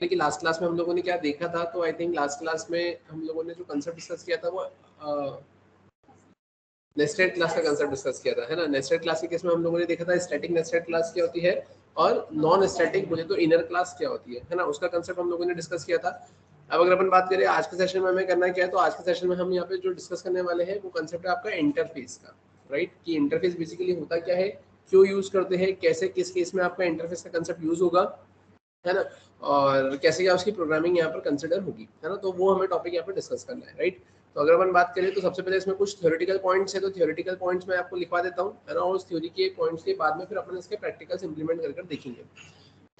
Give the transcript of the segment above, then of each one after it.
कि last class में हम लोगों ने क्या देखा था, तो आई थिंक लास्ट क्लास में हम लोगों ने जो कंसेप्ट डिस्कस किया था वो नेस्टेड क्लास का कंसेप्ट डिस्कस किया था, है ना। नेस्टेड क्लास के केस में हम लोगों ने देखा था स्टैटिक नेस्टेड क्लास क्या होती है और नॉन स्टैटिक बोले तो इनर क्लास क्या होती है ना, उसका कंसेप्ट हम लोगों ने डिस्कस किया था। अब अगर अपन बात करें आज के सेशन में हमें करना क्या है, तो आज के सेशन में हम यहाँ पे जो डिस्कस करने वाले हैं वो कंसेप्ट है आपका इंटरफेस का, राइट। कि इंटरफेस बेसिकली होता क्या है, क्यों यूज करते हैं, कैसे किस केस में आपका इंटरफेस का कंसेप्ट यूज होगा, है ना, और कैसे क्या उसकी प्रोग्रामिंग यहाँ पर कंसिडर होगी, है ना। तो वो हमें टॉपिक यहाँ पर डिस्कस करना है, राइट। तो अगर अपन बात करें तो सबसे पहले इसमें कुछ थ्योरेटिकल पॉइंट्स है, तो थ्योरेटिकल पॉइंट्स मैं आपको लिखवा देता हूँ, है ना, और उस थ्योरी के पॉइंट्स के बाद में फिर अपन इसके प्रैक्टिकल्स इंप्लीमेंट कर देखेंगे।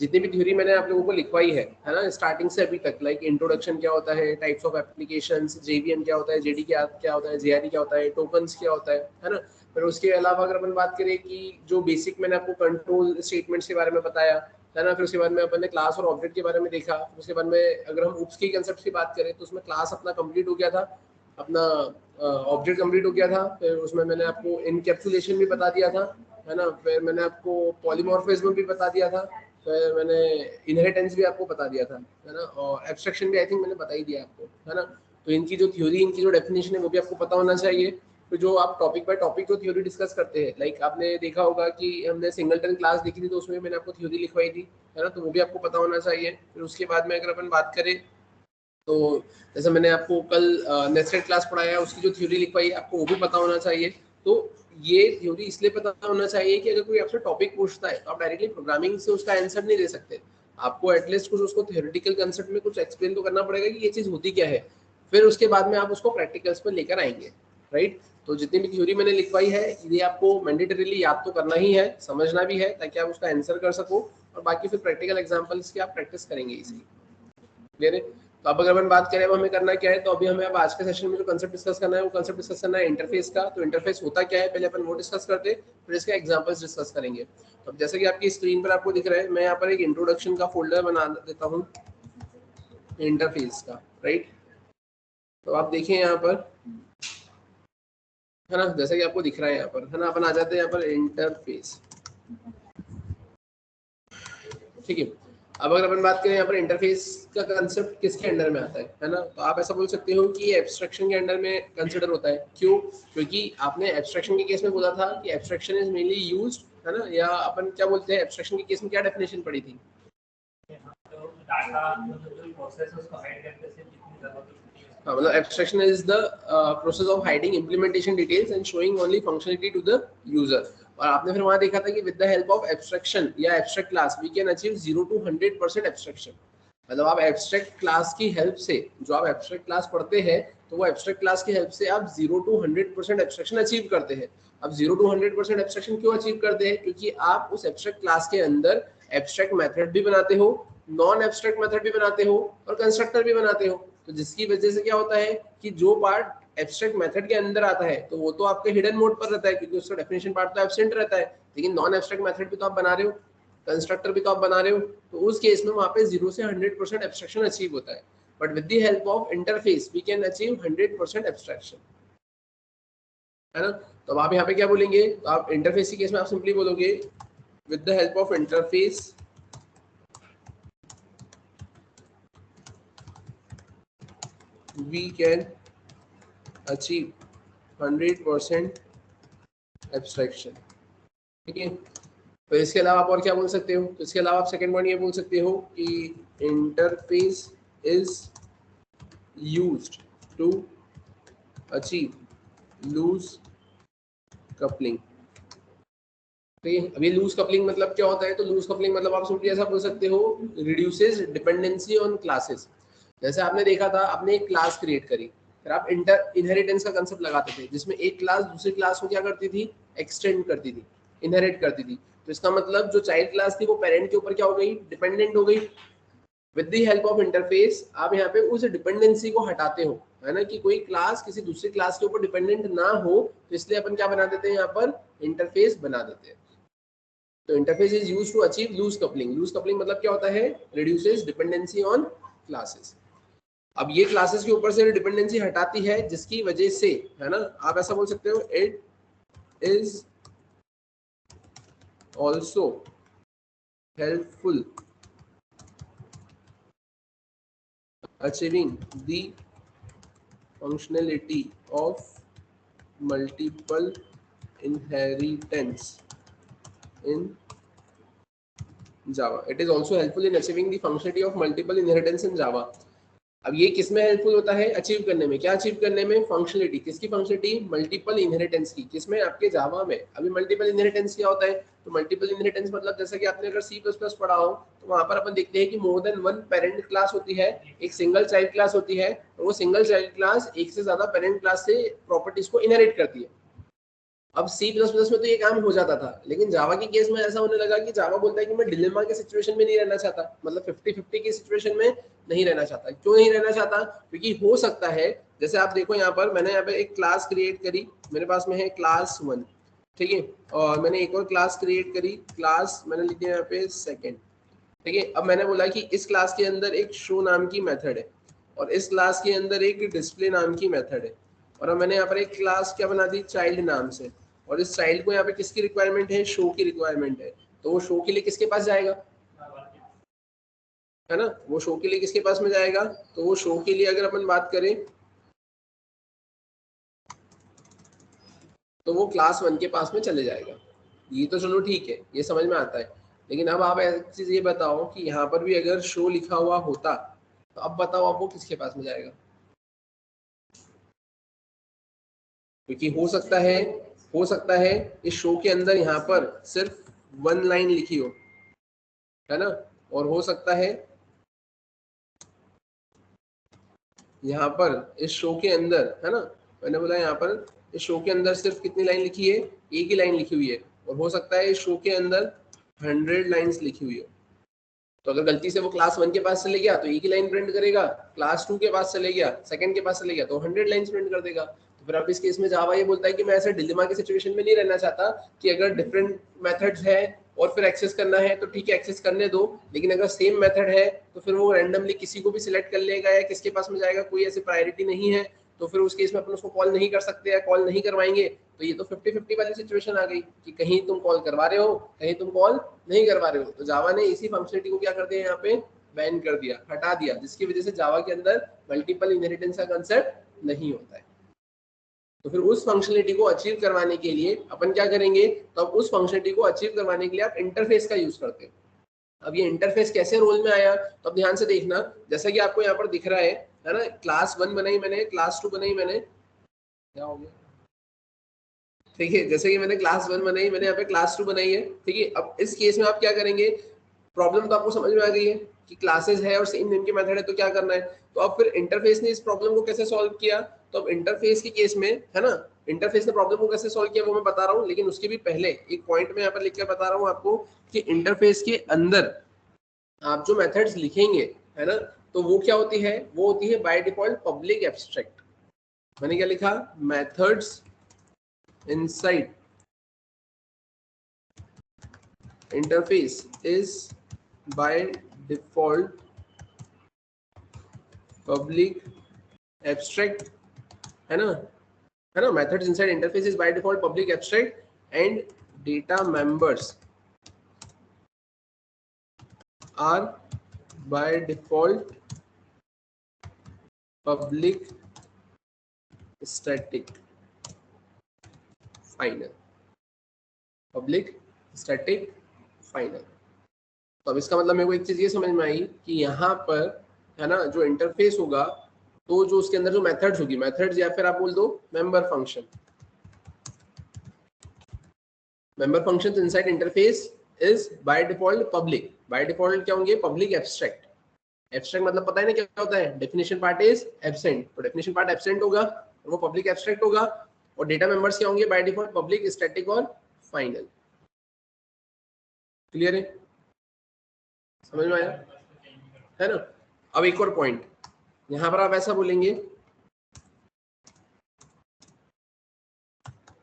जितनी भी थ्योरी मैंने आप लोगों को लिखवाई है ना, स्टार्टिंग से अभी तक, लाइक इंट्रोडक्शन क्या होता है, टाइप्स ऑफ एप्लीकेशंस, जेवीएम क्या होता है, जेडी क्या होता है, जेआरई क्या होता है, टोकन्स क्या होता है ना। फिर उसके अलावा अगर अपन बात करें कि जो बेसिक मैंने आपको कंट्रोल स्टेटमेंट्स के बारे में बताया, है ना, फिर उसके बाद में अपन ने क्लास और ऑब्जेक्ट के बारे में देखा। उसके बाद में अगर हम उप्स की कंसेप्ट की बात करें तो उसमें क्लास अपना कंप्लीट हो गया था, अपना ऑब्जेक्ट कंप्लीट हो गया था। फिर उसमें मैंने आपको इनकैप्सुलेशन भी बता दिया था, है ना। फिर मैंने आपको पॉलीमॉर्फिज्म भी बता दिया था। फिर मैंने इनहेरिटेंस भी आपको बता दिया था, है ना, और एब्स्ट्रक्शन भी आई थिंक मैंने बता ही दिया आपको, है ना। तो इनकी जो थ्योरी, इनकी जो डेफिनेशन है वो भी आपको पता होना चाहिए। तो जो आप टॉपिक बाय टॉपिक जो थ्योरी डिस्कस करते हैं, लाइक आपने देखा होगा कि हमने सिंगलटन क्लास देखी थी, तो उसमें मैंने आपको थ्योरी लिखवाई थी, है ना, तो वो भी आपको पता होना चाहिए। फिर उसके बाद में अगर अपन बात करें तो जैसे मैंने आपको कल नेस्टेड क्लास पढ़ाया है, उसकी जो थ्योरी लिखवाई है आपको वो भी पता होना चाहिए। तो ये थ्योरी इसलिए पता होना चाहिए कि अगर कोई आपसे टॉपिक पूछता है तो आप डायरेक्टली प्रोग्रामिंग से उसका आंसर नहीं दे सकते, आपको एटलीस्ट कुछ उसको थ्योरेटिकल कंसेप्ट में कुछ एक्सप्लेन तो करना पड़ेगा कि ये चीज़ होती क्या है। फिर उसके बाद में आप उसको प्रैक्टिकल्स पर लेकर आएंगे, राइट। तो जितनी भी थ्योरी मैंने लिखवाई है ये आपको मैंडेटरीली याद तो करना ही है, समझना भी है, ताकि आप उसका आंसर कर सको, और बाकी फिर प्रैक्टिकल एग्जाम्पल्स की आप प्रैक्टिस करेंगे इसी, क्लियर है। तो अब अगर अपन बात करें अब हमें करना क्या है, तो अभी हमें अब आज के सेशन में जो कंसेप्ट डिस्कस करना है वो कंसेप्ट डिस्कस करना है इंटरफेस का। तो इंटरफेस होता क्या है पहले अपन वो डिस्कस करते हैं, फिर इसका एग्जांपल्स डिस्कस करेंगे। तो अब जैसे कि आपकी स्क्रीन पर आपको दिख रहा है, मैं यहाँ पर एक इंट्रोडक्शन का फोल्डर बना देता हूँ इंटरफेस का, राइट। तो आप देखें यहाँ पर, है ना, जैसे कि आपको दिख रहा है यहाँ पर, है ना, अपन आ जाते हैं यहाँ पर इंटरफेस, ठीक है। अब अगर अपन बात करें यहाँ पर इंटरफेस का कंसेप्ट किसके अंडर में आता है ना, तो आप ऐसा बोल सकते हो कि एब्स्ट्रक्शन के अंडर में कंसिडर होता है। क्यों? क्योंकि आपने एब्स्ट्रक्शन के केस में बोला था कि एब्स्ट्रक्शन इज मेनली यूज्ड, है ना, या अपन क्या बोलते हैं एब्स्ट्रक्शन के केस में क्या डेफिनेशन पड़ी थी, मतलब abstraction is the process of hiding implementation details and showing only functionality to the user. और आपने फिर वहां देखा था कि with the help of abstraction या abstract class we can achieve 0 to 100% abstraction. मतलब आप एब्स्ट्रैक्ट क्लास की हेल्प से, जो आप एब्स्ट्रैक्ट क्लास पढ़ते हैं तो वो एब्स्ट्रैक्ट क्लास की हेल्प से आप 0 to 100% एब्स्ट्रक्शन अचीव करते हैं। अब 0 to 100% एब्स्ट्रक्शन क्यों अचीव करते हैं? क्योंकि आप उस एब्स्ट्रैक्ट क्लास के अंदर एब्स्ट्रैक्ट मेथड भी बनाते हो, नॉन एब्स्ट्रैक्ट मेथड भी बनाते हो, और कंस्ट्रक्टर भी बनाते हो। तो जिसकी वजह से क्या होता है कि जो पार्ट एब्स्ट्रैक्ट मेथड के अंदर आता है तो वो तो आपके हिडन मोड पर रहता है, क्योंकि उसका डेफिनेशन पार्ट तो एब्सेंट रहता है। लेकिन नॉन एब्स्ट्रैक्ट मेथड भी तो आप बना रहे हो, कंस्ट्रक्टर भी तो आप बना रहे हो, तो उस केस में वहां पे 0 से 100% एब्स्ट्रक्शन अचीव होता है। But with the help of interface we can achieve 100% abstraction, है ना। तो आप यहाँ पे क्या बोलेंगे, तो आप इंटरफेस के केस में आप सिंपली बोलोगे with the help of interface we can achieve 100% abstraction, ठीक है। तो इसके अलावा आप और क्या बोल सकते हो, तो इसके अलावा आप सेकंड पॉइंट ये बोल सकते हो कि interface is used to achieve loose coupling, ठीक है। अब ये लूज कपलिंग मतलब क्या होता है, तो लूज कपलिंग मतलब आप सिंपली ऐसा बोल सकते हो रिड्यूसेस डिपेंडेंसी ऑन क्लासेस। जैसे आपने देखा था, आपने एक क्लास क्रिएट करी, फिर आप इनहेरिटेंस का कंसेप्ट लगाते थे, जिसमें एक क्लास दूसरी क्लास को क्या करती थी, एक्सटेंड करती थी, इनहेरिट करती थी। तो इसका मतलब जो चाइल्ड क्लास थी वो पेरेंट के ऊपर क्या हो गई, डिपेंडेंट हो गई। With the help of interface आप यहाँ पे उस डिपेंडेंसी को हटाते हो, है ना, कि कोई क्लास किसी दूसरी क्लास के ऊपर डिपेंडेंट ना हो। तो इसलिए अपन क्या बना देते हैं, यहाँ पर इंटरफेस बना देते हैं। तो interface is used to achieve loose coupling. Loose coupling मतलब क्या होता है, रिड्यूसेस डिपेंडेंसी ऑन क्लासेस। अब ये क्लासेस के ऊपर से डिपेंडेंसी हटाती है, जिसकी वजह से, है ना, आप ऐसा बोल सकते हो it is also helpful achieving the functionality of multiple inheritance in Java. It is also helpful in achieving the functionality of multiple inheritance in Java. अब ये किस में हेल्पफुल होता है? अचीव करने में। क्या अचीव करने में? फंक्शनलिटी। किसकी फंक्शनलिटी? मल्टीपल इनहेरिटेंस की। किसमें? आपके जावा में। अभी मल्टीपल इनहेरिटेंस क्या होता है? तो मल्टीपल इनहेरिटेंस मतलब जैसा कि आपने अगर सी प्लस प्लस पढ़ा हो तो वहां पर अपन देखते हैं कि more than one parent class होती है, एक सिंगल चाइल्ड क्लास होती है, और वो सिंगल चाइल्ड क्लास एक से ज्यादा पेरेंट क्लास से प्रॉपर्टीज को इनहेरिट करती है। अब सी प्लस प्लस में तो ये काम हो जाता था, लेकिन जावा के केस में ऐसा होने लगा कि जावा बोलता है कि मैं डिलेमा के सिचुएशन में नहीं रहना चाहता, मतलब 50-50 की सिचुएशन में नहीं रहना चाहता। क्यों नहीं रहना चाहता? क्योंकि हो सकता है, जैसे आप देखो यहाँ पर मैंने यहाँ पे एक क्लास क्रिएट करी, मेरे पास में है क्लास 1, ठीक है, और मैंने एक और क्लास क्रिएट करी, क्लास मैंने लिख दिया यहाँ पे सेकेंड, ठीक है। अब मैंने बोला कि इस क्लास के अंदर एक शो नाम की मेथड है और इस क्लास के अंदर एक डिस्प्ले नाम की मेथड है, और अब मैंने यहाँ पर एक क्लास क्या बना दी? चाइल्ड नाम से, और इस चाइल्ड को यहाँ पे किसकी रिक्वायरमेंट है? शो की रिक्वायरमेंट है। तो वो शो के लिए किसके पास जाएगा? है ना, वो शो के लिए किसके पास में जाएगा? तो वो शो के लिए अगर अपन बात करें तो वो क्लास 1 के पास में चले जाएगा। ये तो चलो ठीक है, ये समझ में आता है, लेकिन अब आप एक चीज ये बताओ कि यहाँ पर भी अगर शो लिखा हुआ होता तो अब बताओ अब वो किसके पास में जाएगा? क्योंकि हो सकता है इस शो के अंदर यहाँ पर सिर्फ 1 लाइन लिखी हो, है ना, और हो सकता है यहाँ पर इस शो के अंदर, है ना, मैंने बोला यहाँ पर इस शो के अंदर सिर्फ कितनी लाइन लिखी है? एक ही लाइन लिखी हुई है, और हो सकता है इस शो के अंदर 100 लाइंस लिखी हुई है। तो अगर गलती से वो क्लास 1 के पास चले गया तो एक ही लाइन प्रिंट करेगा, क्लास 2 के पास चले गया, सेकंड के पास चले गया तो 100 लाइंस प्रिंट कर देगा। तो फिर अब इस केस में जावा ये बोलता है कि मैं ऐसे डिलेमा की सिचुएशन में नहीं रहना चाहता कि अगर डिफरेंट मेथड्स है और फिर एक्सेस करना है तो ठीक है एक्सेस करने दो, लेकिन अगर सेम मेथड है तो फिर वो रैंडमली किसी को भी सिलेक्ट कर लेगा या किसके पास में जाएगा, कोई ऐसी प्रायोरिटी नहीं है, तो फिर उस केस में अपन उसको कॉल नहीं कर सकते या कॉल नहीं करवाएंगे। तो ये तो 50-50 वाली सिचुएशन आ गई कि कहीं तुम कॉल करवा रहे हो, कहीं तुम कॉल नहीं करवा रहे हो। तो जावा ने इसी फंक्शनलिटी को क्या कर दिया? यहाँ पे बैन कर दिया, हटा दिया, जिसकी वजह से जावा के अंदर मल्टीपल इनहेरिटेंस का कंसेप्ट नहीं होता है। तो फिर उस फंक्शनलिटी को अचीव करवाने के लिए अपन क्या करेंगे? तो अब उस फंक्शनलिटी को अचीव करवाने के लिए आप इंटरफेस का यूज करते हैं। अब ये इंटरफेस कैसे रोल में आया? तो अब ध्यान से देखना, जैसा कि आपको यहाँ पर दिख रहा है ना, क्लास 1 बनाई मैंने, क्लास 2 बनाई मैंने, क्या हो गया, ठीक है, जैसे कि मैंने क्लास 1 बनाई, मैंने यहाँ पे क्लास 2 बनाई है, ठीक है। अब इस केस में आप क्या करेंगे? प्रॉब्लम तो आपको समझ में आ गई है कि क्लासेस है और सेम नेम के मेथड है, तो क्या करना है? तो अब फिर इंटरफेस ने इस प्रॉब्लम को कैसे सॉल्व किया? तो अब इंटरफेस के केस में, है ना, इंटरफेस ने प्रॉब्लम को कैसे सॉल्व किया वो मैं बता रहा हूँ, लेकिन उसके भी पहले एक पॉइंट में यहाँ पर लिख कर बता रहा हूँ आपको कि इंटरफेस के अंदर आप जो मेथड्स लिखेंगे, है ना, तो वो क्या होती है? वो होती है बाय डिफॉल्ट पब्लिक एब्स्ट्रैक्ट। मैंने क्या लिखा? Methods inside interface is by default public abstract, है ना, methods inside interface is by default public abstract and data members are by default public static final, public static final. तो अब इसका मतलब मेरे को एक चीज ये समझ में आई कि यहाँ पर, है ना, जो इंटरफेस होगा तो जो उसके अंदर जो मेथड्स होगी, मेथड्स या फिर आप बोल दो member function, member functions inside interface is by default public. Bye default क्या होंगे? Public abstract. एब्स्ट्रैक्ट मतलब पता है ना क्या होता है? डेफिनेशन पार्ट इज एब्सेंट, तो डेफिनेशन पार्ट एब्सेंट होगा और वो पब्लिक एब्स्ट्रैक्ट होगा, और डेटा मेंबर्स क्या होंगे? बाय डिफॉल्ट पब्लिक, स्टैटिक और फाइनल। क्लियर है? समझ में आया, है ना? अब एक और पॉइंट, यहां पर आप ऐसा बोलेंगे,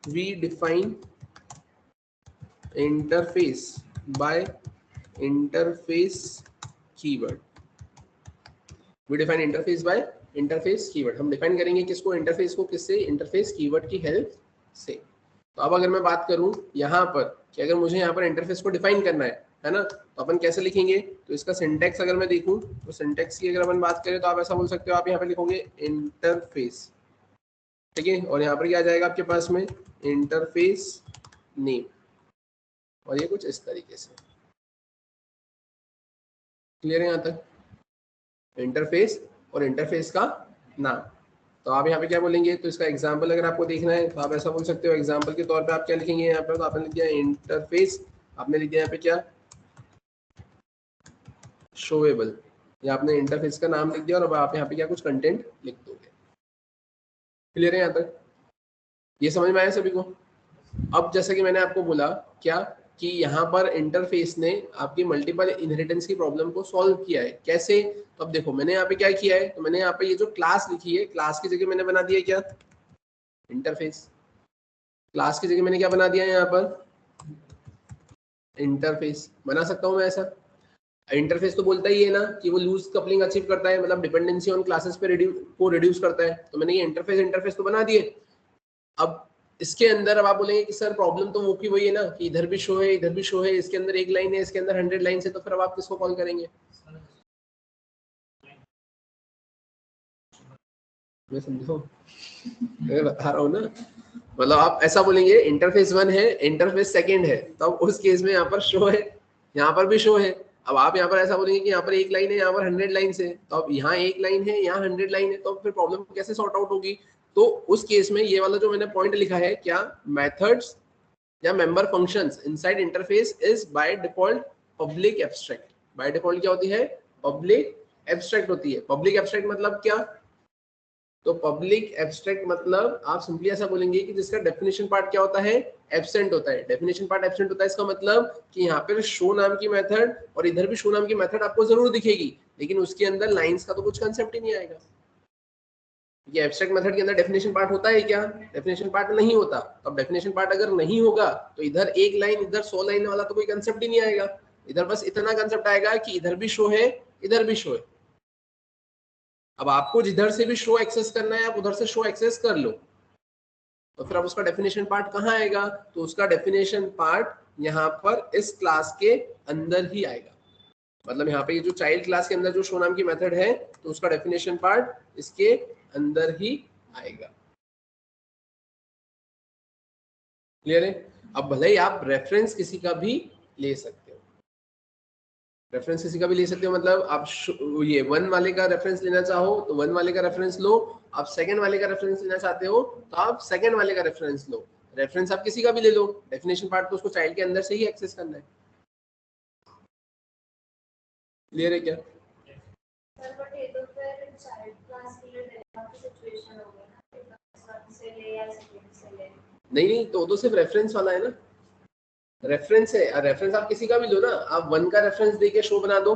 we define interface by interface keyword. We define interface by interface keyword. हम डिफाइन करेंगे किसको? इंटरफेस को। किससे? इंटरफेस कीवर्ड की हेल्प से। तो अब अगर मैं बात करूं यहाँ पर कि अगर मुझे यहाँ पर इंटरफेस को डिफाइन करना है है ना। तो अपन कैसे लिखेंगे, तो इसका सिंटेक्स अगर मैं देखूं तो सिंटेक्स की अगर अपन बात करें तो आप ऐसा बोल सकते हो, आप यहाँ पे लिखोगे इंटरफेस, ठीक है, और यहाँ पर क्या आ जाएगा आपके पास में इंटरफेस नेम, और ये कुछ इस तरीके से। क्लियर है यहाँ तक, इंटरफेस और इंटरफेस का नाम। तो आप यहाँ पे क्या बोलेंगे, तो इसका एग्जांपल अगर आपको देखना है तो आप ऐसा बोल सकते हो, एग्जांपल के तौर पे आप क्या लिखेंगे यहाँ पे, तो आपने लिख दिया इंटरफेस, आपने लिख दिया यहाँ पे क्या शोएबल, या आपने इंटरफेस का नाम लिख दिया और अब आप यहाँ पे क्या कुछ कंटेंट लिख दोगे। क्लियर है यहाँ तक, ये समझ में आया सभी को। अब जैसा कि मैंने आपको बोला क्या कि यहाँ पर इंटरफेस ने आपकी मल्टीपल इनहेरिटेंस की प्रॉब्लम को सॉल्व किया है। कैसे, तो अब देखो मैंने यहाँ पे क्या किया है, तो मैंने यहाँ पे ये जो क्लास लिखी है, क्लास की जगह मैंने बना दिया क्या इंटरफेस, क्लास की जगह मैंने क्या बना दिया है यहाँ पर इंटरफेस। बना सकता हूँ मैं ऐसा, इंटरफेस तो बोलता ही है ना कि वो लूज कपलिंग अचीव करता है, मतलब डिपेंडेंसी ऑन क्लासेस पे रिड्यूस करता है। तो मैंने ये इंटरफेस तो बना दिए। अब इसके अंदर अब आप बोलेंगे कि सर प्रॉब्लम तो वो की वही है ना कि इधर भी शो है इधर भी शो है, इसके अंदर एक लाइन है इसके अंदर 100 लाइन है, तो फिर अब आप किसको कॉल करेंगे। मैं समझो, मैं बता रहा हूँ ना, मतलब आप ऐसा बोलेंगे इंटरफेस 1 है इंटरफेस सेकंड है, तो अब उस केस में यहाँ पर शो है यहाँ पर भी शो है। अब आप यहाँ पर ऐसा बोलेंगे कि यहाँ पर एक लाइन है यहाँ पर 100 लाइन है, तो अब यहाँ एक लाइन है यहाँ 100 लाइन है, तो फिर प्रॉब्लम कैसे सॉर्ट आउट होगी। तो उस केस में ये वाला जो मैंने पॉइंट लिखा है क्या मेथड्स या member functions inside interface is by default public abstract. Bye default क्या होती है, पब्लिक एब्स्ट्रैक्ट होती है। पब्लिक एब्स्ट्रैक्ट मतलब क्या, तो पब्लिक एब्स्ट्रैक्ट मतलब आप सिंपली ऐसा बोलेंगे कि जिसका डेफिनेशन पार्ट क्या होता है एब्सेंट होता है। डेफिनेशन पार्ट एब्सेंट होता है, इसका मतलब कि यहाँ पर शो नाम की मेथड और इधर भी शो नाम की मेथड आपको जरूर दिखेगी, लेकिन उसके अंदर लाइंस का तो कुछ कंसेप्ट ही नहीं आएगा। ये एब्स्ट्रैक्ट मेथड के अंदर डेफिनेशन पार्ट होता है क्या, डेफिनेशन पार्ट नहीं होता। तो अब डेफिनेशन पार्ट अगर नहीं होगा तो इधर एक लाइन इधर 100 लाइन वाला तो कोई कंसेप्ट ही नहीं आएगा। इधर बस इतना कंसेप्ट आएगा कि इधर भी शो है इधर भी शो है। अब आपको जिधर से भी शो एक्सेस करना है आप उधर से शो एक्सेस कर लो, तो फिर अब उसका डेफिनेशन पार्ट कहाँ आएगा, तो उसका डेफिनेशन पार्ट यहाँ पर इस क्लास के अंदर ही आएगा। मतलब यहाँ पे ये जो चाइल्ड क्लास के अंदर जो शो नाम की मेथड है, तो उसका डेफिनेशन पार्ट इसके अंदर ही आएगा। क्लियर है। अब भले ही आप रेफरेंस किसी का भी ले सकते हो, रेफरेंस किसी का भी ले सकते हो, मतलब आप ये 1 वाले का रेफरेंस लेना चाहो तो 1 वाले का रेफरेंस लो, आप सेकंड वाले का रेफरेंस लेना चाहते हो तो आप सेकंड वाले का रेफरेंस लो। रेफरेंस आप किसी का भी ले लो, डेफिनेशन पार्ट तो उसको चाइल्ड के अंदर से ही एक्सेस करना है। क्लियर है क्या। नहीं तो सिर्फ रेफरेंस वाला है ना, रेफरेंस है, रेफरेंस आप किसी का भी लो ना, आप 1 का रेफरेंस देके शो बना दो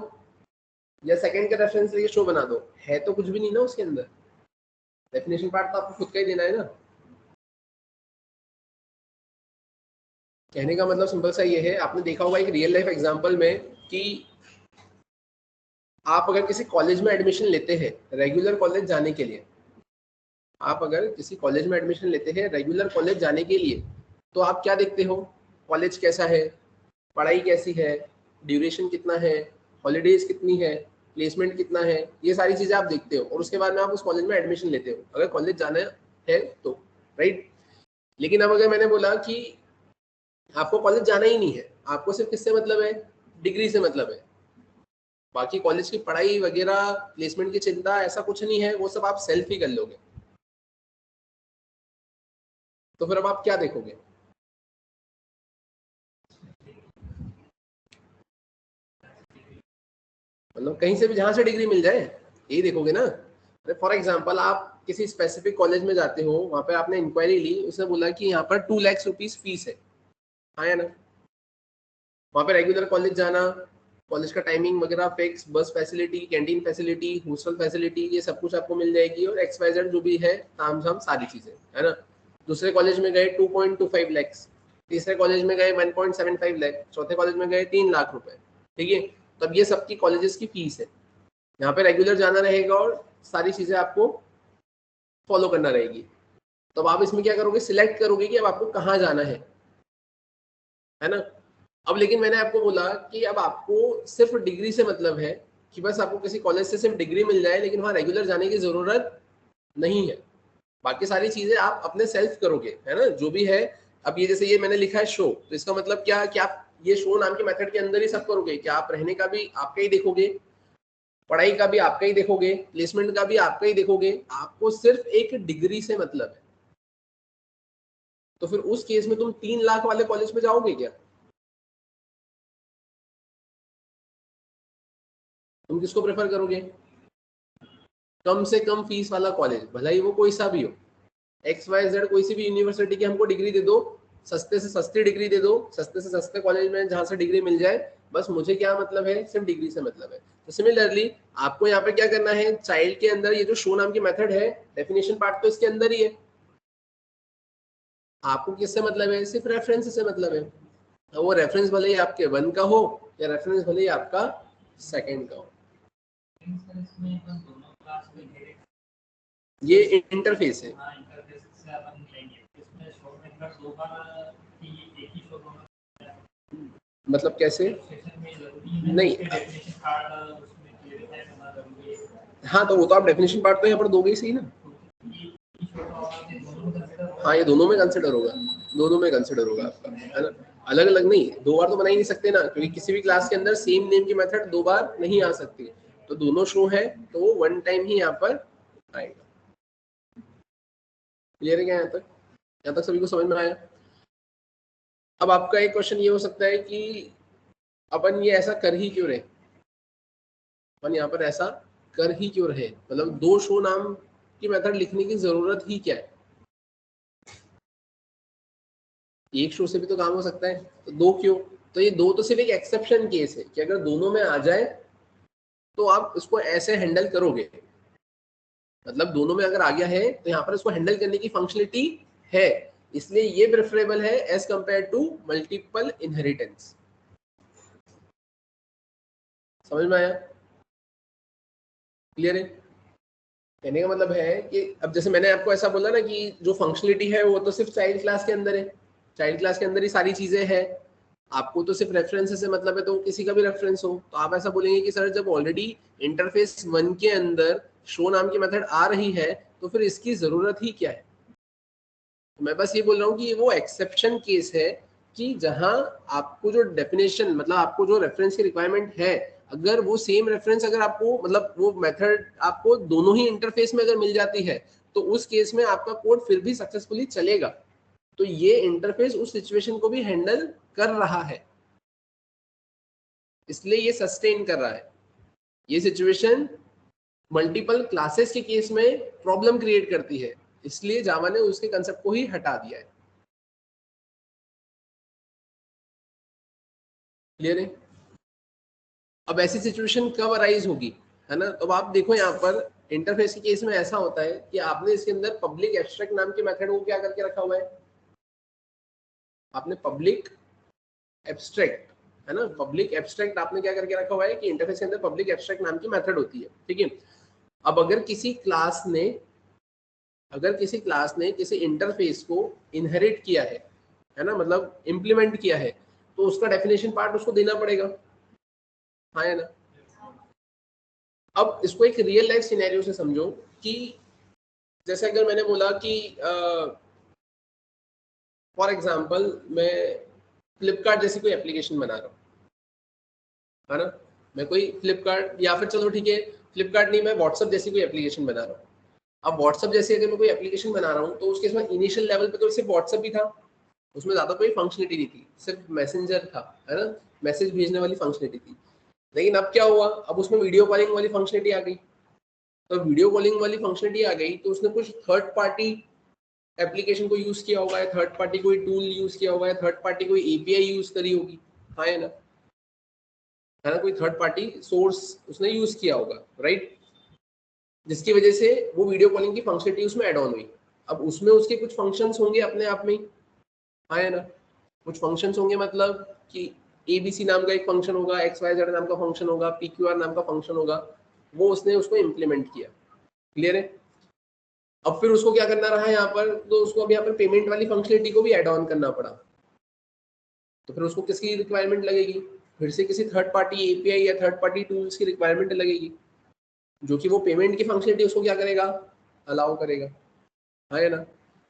या सेकंड का रेफरेंस देके शो बना दो, है तो कुछ भी नहीं ना उसके अंदर, डेफिनेशन पार्ट तो आपको खुद का ही देना है ना। कहने का मतलब सिंपल सा ये है, आपने देखा होगा एक रियल लाइफ एग्जांपल में कि आप अगर किसी कॉलेज में एडमिशन लेते हैं रेगुलर कॉलेज जाने के लिए, आप अगर किसी कॉलेज में एडमिशन लेते हैं रेगुलर कॉलेज जाने के लिए, तो आप क्या देखते हो, कॉलेज कैसा है, पढ़ाई कैसी है, ड्यूरेशन कितना है, हॉलीडेज कितनी है, प्लेसमेंट कितना है, ये सारी चीजें आप देखते हो और उसके बाद में आप उस कॉलेज में एडमिशन लेते हो अगर कॉलेज जाना है तो, राइट। लेकिन अब अगर मैंने बोला कि आपको कॉलेज जाना ही नहीं है, आपको सिर्फ किससे मतलब है, डिग्री से मतलब है, बाकी कॉलेज की पढ़ाई वगैरह प्लेसमेंट की चिंता ऐसा कुछ नहीं है, वो सब आप सेल्फ ही कर लोगे, तो फिर अब आप क्या देखोगे, मतलब कहीं से भी जहां से डिग्री मिल जाए यही देखोगे ना। फॉर एग्जाम्पल आप किसी स्पेसिफिक कॉलेज में जाते हो, वहां पे आपने इंक्वायरी ली, उसने बोला कि यहाँ पर 2 लाख रुपीज फीस है, हाँ या ना। वहाँ पे रेगुलर कॉलेज जाना, कॉलेज का टाइमिंग वगैरह फिक्स, बस facility, canteen facility, hostel facility, ये सब कुछ आपको मिल जाएगी और XYZ जो भी है ताम झाम सारी चीजें, है ना। दूसरे कॉलेज में गए 2.25 लाख, तीसरे कॉलेज में गए 1.75 लाख, चौथे कॉलेज में गए 3 लाख रुपए, ठीक है। तब ये सबकी कॉलेजेस की फीस है, यहाँ पे रेगुलर जाना रहेगा और सारी चीजें आपको फॉलो करना रहेगी। तो अब आप इसमें क्या करोगे, सिलेक्ट करोगे कि अब आपको कहाँ जाना है ना। अब लेकिन मैंने आपको बोला कि अब आपको सिर्फ डिग्री से मतलब है कि बस आपको किसी कॉलेज से सिर्फ डिग्री मिल जाए, लेकिन वहाँ रेगुलर जाने की जरूरत नहीं है। बाकी सारी चीजें आप अपने सेल्फ करोगे, है ना, जो भी है। अब ये जैसे ये मैंने लिखा है शो, तो इसका मतलब क्या कि आप ये शो नाम के मेथड के अंदर ही सब करोगे। क्या आप रहने का भी आपका ही देखोगे, पढ़ाई का भी आपका ही देखोगे, प्लेसमेंट का भी आपका ही देखोगे, आपको सिर्फ एक डिग्री से मतलब है। तो फिर उस केस में तुम 3 लाख वाले कॉलेज में जाओगे क्या? तुम किसको प्रेफर करोगे? कम से कम फीस वाला कॉलेज, भला ही वो कोई सा भी हो, XYZ कोई सी भी यूनिवर्सिटी की हमको डिग्री दे दो, सस्ते से सस्ती डिग्री दे दो, सस्ते से सस्ते कॉलेज में जहां से डिग्री मिल जाए, बस मुझे क्या मतलब है, सिर्फ डिग्री से मतलब है। तो सिमिलरली आपको यहाँ पे क्या करना है, चाइल्ड के अंदर ये जो शो नाम की मेथड है, डेफिनेशन पार्ट तो इसके अंदर ही है। आपको किससे मतलब है? सिर्फ रेफरेंस से मतलब है। तो वो रेफरेंस भले ही आपके 1 का हो या रेफरेंस भले ही आपका 2nd का हो। ये इंटरफेस है। मतलब कैसे? नहीं, हाँ तो वो तो आप डेफिनेशन पार्ट तो यहाँ पर दोगे ही सही ना। हाँ ये दोनों में कंसिडर होगा, दोनों में कंसिडर होगा आपका, है ना। अलग अलग नहीं, 2 बार तो बना ही नहीं सकते ना, क्योंकि किसी भी क्लास के अंदर सेम नेम की मेथड 2 बार नहीं आ सकती। तो दोनों शो है तो वो 1 टाइम ही यहाँ पर आएगा। क्लियर है क्या यहाँ तक? यहाँ तक सभी को समझ में आया? अब आपका एक क्वेश्चन ये हो सकता है कि अपन ये ऐसा कर ही क्यों रहे, अपन यहाँ पर ऐसा कर ही क्यों रहे, मतलब 2 शो नाम की मेथड लिखने की जरूरत ही क्या है? एक शो से भी तो काम हो सकता है, तो 2 क्यों? तो ये 2 तो सिर्फ एक एक्सेप्शन केस है कि अगर दोनों में आ जाए तो आप इसको ऐसे हैंडल करोगे। मतलब दोनों में अगर आ गया है तो यहाँ पर इसको हैंडल करने की फंक्शनलिटी है, इसलिए ये प्रेफरेबल है as compare to multiple inheritance. समझ में आया? क्लियर है? कहने का मतलब है कि अब जैसे मैंने आपको ऐसा बोला ना कि जो फंक्शनलिटी है वो तो सिर्फ चाइल्ड क्लास के अंदर है, चाइल्ड क्लास के अंदर ही सारी चीजें हैं। आपको तो सिर्फ रेफरेंस से मतलब है, तो किसी का भी रेफरेंस हो तो आप ऐसा बोलेंगे कि सर जब ऑलरेडी इंटरफेस 1 के अंदर शो नाम की मेथड आ रही है तो फिर इसकी जरूरत ही क्या है। तो मैं बस ये बोल रहा हूँ कि वो एक्सेप्शन केस है कि जहां आपको जो डेफिनेशन मतलब आपको जो रेफरेंस की रिक्वायरमेंट है, अगर वो सेम रेफरेंस अगर आपको मतलब वो मेथड आपको दोनों ही इंटरफेस में अगर मिल जाती है तो उस केस में आपका कोड फिर भी सक्सेसफुली चलेगा। तो ये इंटरफेस उस सिचुएशन को भी हैंडल कर रहा है, इसलिए ये सस्टेन कर रहा है। ये सिचुएशन मल्टीपल क्लासेस के केस में प्रॉब्लम क्रिएट करती है, इसलिए जावा ने उसके कंसेप्ट को ही हटा दिया है। क्लियर है? अब ऐसी सिचुएशन कब अराइज होगी, है ना, तो आप देखो यहाँ पर इंटरफेस के केस में ऐसा होता है कि आपने इसके अंदर पब्लिक एब्स्ट्रैक्ट नाम के मेथड को क्या करके रखा हुआ है, आपने पब्लिक एब्स्ट्रैक्ट, है ना, पब्लिक एब्स्ट्रैक्ट आपने क्या करके रखा हुआ है कि इंटरफेस के अंदर पब्लिक एब्स्ट्रैक्ट नाम की मेथड होती है, ठीक है। अब अगर किसी क्लास ने किसी इंटरफेस को इनहेरिट किया है ना, मतलब इम्प्लीमेंट किया है, तो उसका डेफिनेशन पार्ट उसको देना पड़ेगा, हाँ है ना। अब इसको एक रियल लाइफ सिनेरियो से समझो कि जैसे अगर मैंने बोला कि फॉर एग्जांपल मैं फ्लिपकार्ट जैसी कोई एप्लीकेशन बना रहा हूँ, है ना, मैं कोई फ्लिपकार्ट या फिर चलो ठीक है फ्लिपकार्ट नहीं, मैं व्हाट्सअप जैसी कोई एप्लीकेशन बना रहा हूँ। अब व्हाट्सअप जैसे अगर मैं कोई एप्लीकेशन बना रहा हूँ तो उसके इसमें इनिशियल लेवल पे तो सिर्फ व्हाट्सअप ही था, उसमें ज्यादा कोई फंक्शनलिटी नहीं थी, सिर्फ मैसेंजर था, है ना, मैसेज भेजने वाली फंक्शनलिटी थी। लेकिन अब क्या हुआ, अब उसमें वीडियो कॉलिंग वाली फंक्शनलिटी आ गई। तो वीडियो कॉलिंग वाली फंक्शनलिटी आ गई तो उसने कुछ थर्ड पार्टी एप्लीकेशन को यूज किया होगा, थर्ड पार्टी कोई टूल यूज किया होगा, थर्ड पार्टी कोई एपीआई यूज करी होगी, हाँ है ना, कोई थर्ड पार्टी सोर्स उसने यूज किया होगा, राइट, जिसकी वजह से वो वीडियो कॉलिंग की फंक्शनलिटी उसमें ऐड ऑन हुई। अब उसमें उसके कुछ फंक्शंस होंगे अपने आप में, हाँ है ना, कुछ फंक्शंस होंगे, मतलब कि एबीसी नाम का एक फंक्शन होगा, XYZ नाम का फंक्शन होगा, PQR नाम का फंक्शन होगा, वो उसने उसको इम्प्लीमेंट किया। क्लियर है? अब फिर उसको क्या करना रहा यहाँ पर, तो उसको अब यहाँ पर पेमेंट वाली फंक्शनलिटी को भी ऐड ऑन करना पड़ा। तो फिर उसको किसकी रिक्वायरमेंट लगेगी, फिर से किसी थर्ड पार्टी एपीआई या थर्ड पार्टी टूल्स की रिक्वायरमेंट लगेगी, जो कि वो पेमेंट की फंक्शनलिटी उसको क्या करेगा, अलाउ करेगा, है ना।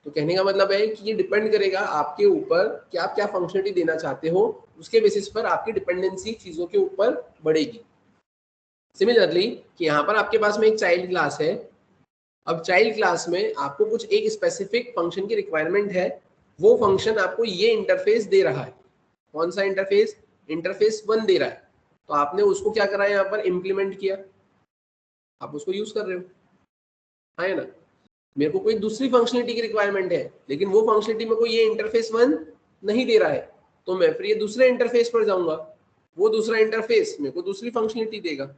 तो कहने का मतलब है कि ये डिपेंड करेगा आपके ऊपर कि आप क्या फंक्शनलिटी देना चाहते हो, उसके बेसिस पर आपकी डिपेंडेंसी चीजों के ऊपर बढ़ेगी। सिमिलरली कि यहाँ पर आपके पास में एक चाइल्ड क्लास है, अब चाइल्ड क्लास में आपको कुछ एक स्पेसिफिक फंक्शन की रिक्वायरमेंट है, वो फंक्शन आपको ये इंटरफेस दे रहा है। कौन सा इंटरफेस, इंटरफेस 1 दे रहा है, तो आपने उसको क्या करा, यहाँ पर इम्प्लीमेंट किया, आप उसको यूज कर रहे हो, है ना। मेरे को कोई दूसरी फंक्शनलिटी की रिक्वायरमेंट है, लेकिन वो फंक्शनलिटी मेरे को ये इंटरफेस 1 नहीं दे रहा है, तो मैं फिर ये दूसरे इंटरफेस पर जाऊंगा, वो दूसरा इंटरफेस मेरे को दूसरी फंक्शनलिटी देगा,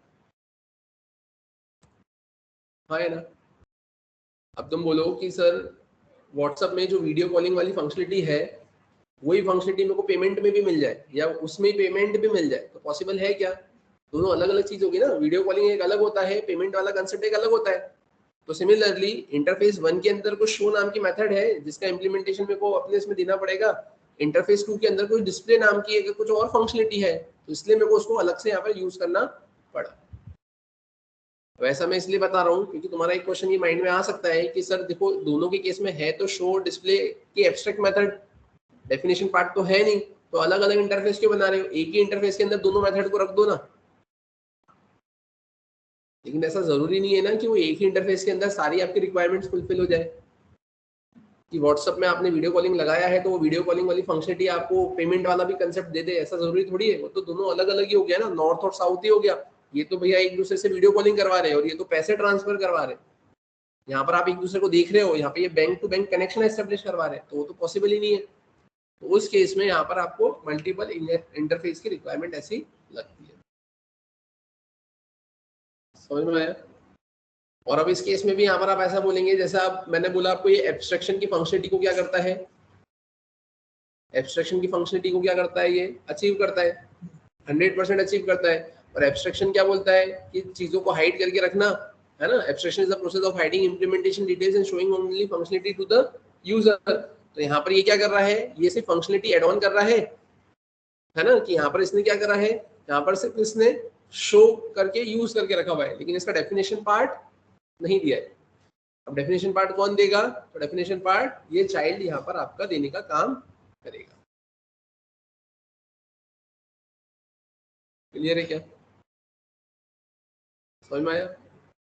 है ना। अब तुम बोलो कि सर व्हाट्सएप में जो वीडियो कॉलिंग वाली फंक्शनलिटी है, वही फंक्शनलिटी मेरे को पेमेंट में भी मिल जाए या उसमें पेमेंट भी मिल जाए, तो पॉसिबल है क्या, दोनों अलग अलग चीज होगी ना, वीडियो कॉलिंग एक अलग होता है, पेमेंट वाला कंसेप्ट एक अलग होता है। तो सिमिलरली इंटरफेस 1 के अंदर कुछ शो नाम की मेथड है जिसका इम्प्लीमेंटेशन मेरे को अपने इसमें देना पड़ेगा, इंटरफेस 2 के अंदर कुछ डिस्प्ले नाम की एक कुछ और फंक्शनलिटी है, तो इसलिए मेरे को उसको अलग से यहाँ पर यूज करना पड़ा। वैसा मैं इसलिए बता रहा हूँ क्योंकि तुम्हारा एक क्वेश्चन ये माइंड में आ सकता है कि सर देखो दोनों के केस में है तो शो डिस्प्ले की एब्स्ट्रैक्ट मेथड, डेफिनेशन पार्ट तो है नहीं, तो अलग अलग इंटरफेस क्यों बना रहे हो, एक ही इंटरफेस के अंदर दोनों मेथड को रख दो ना। लेकिन ऐसा जरूरी नहीं है ना कि वो एक ही इंटरफेस के अंदर सारी आपकी रिक्वायरमेंट्स फुलफिल हो जाए, कि व्हाट्सएप में आपने वीडियो कॉलिंग लगाया है तो वो वीडियो कॉलिंग वाली फंक्शनलिटी आपको पेमेंट वाला भी कंसेप्ट दे दे, ऐसा जरूरी थोड़ी है। वो तो दोनों अलग अलग ही हो गया ना, नॉर्थ और साउथ ही हो गया। ये तो भैया एक दूसरे से वीडियो कॉलिंग करवा रहे हैं और ये तो पैसे ट्रांसफर करवा रहे हैं, यहाँ पर आप एक दूसरे को देख रहे हो, यहाँ पे ये bank to bank connection establish करवा रहे हैं, तो वो तो पॉसिबल ही नहीं है। तो उस केस में यहाँ पर आपको मल्टीपल इंटरफेस की रिक्वायरमेंट ऐसी लगती है, समझ में आया। और अब इस केस में भी यहाँ पर आप ऐसा बोलेंगे जैसा आप मैंने बोला आपको, ये एब्स्ट्रैक्शन की फंक्शनलिटी को क्या करता है, एब्स्ट्रैक्शन की फंक्शनलिटी को क्या करता है, ये अचीव करता है, 100% अचीव करता है। और एब्स्ट्रैक्शन क्या बोलता है कि चीजों को हाइड करके रखना, है ना। Abstraction is the process of hiding implementation details and showing only functionality to the user. तो यहाँ पर ये क्या कर रहा है, ये सिर्फ फंक्शनलिटी एड ऑन कर रहा है ना, कि यहाँ पर इसने क्या करा है, यहाँ पर सिर्फ इसने शो करके यूज करके रखा हुआ है, लेकिन इसका डेफिनेशन पार्ट नहीं दिया है। अब डेफिनेशन पार्ट कौन देगा, तो डेफिनेशन पार्ट ये चाइल्ड यहाँ पर आपका देने का काम करेगा। क्लियर है क्या, समझ में आया।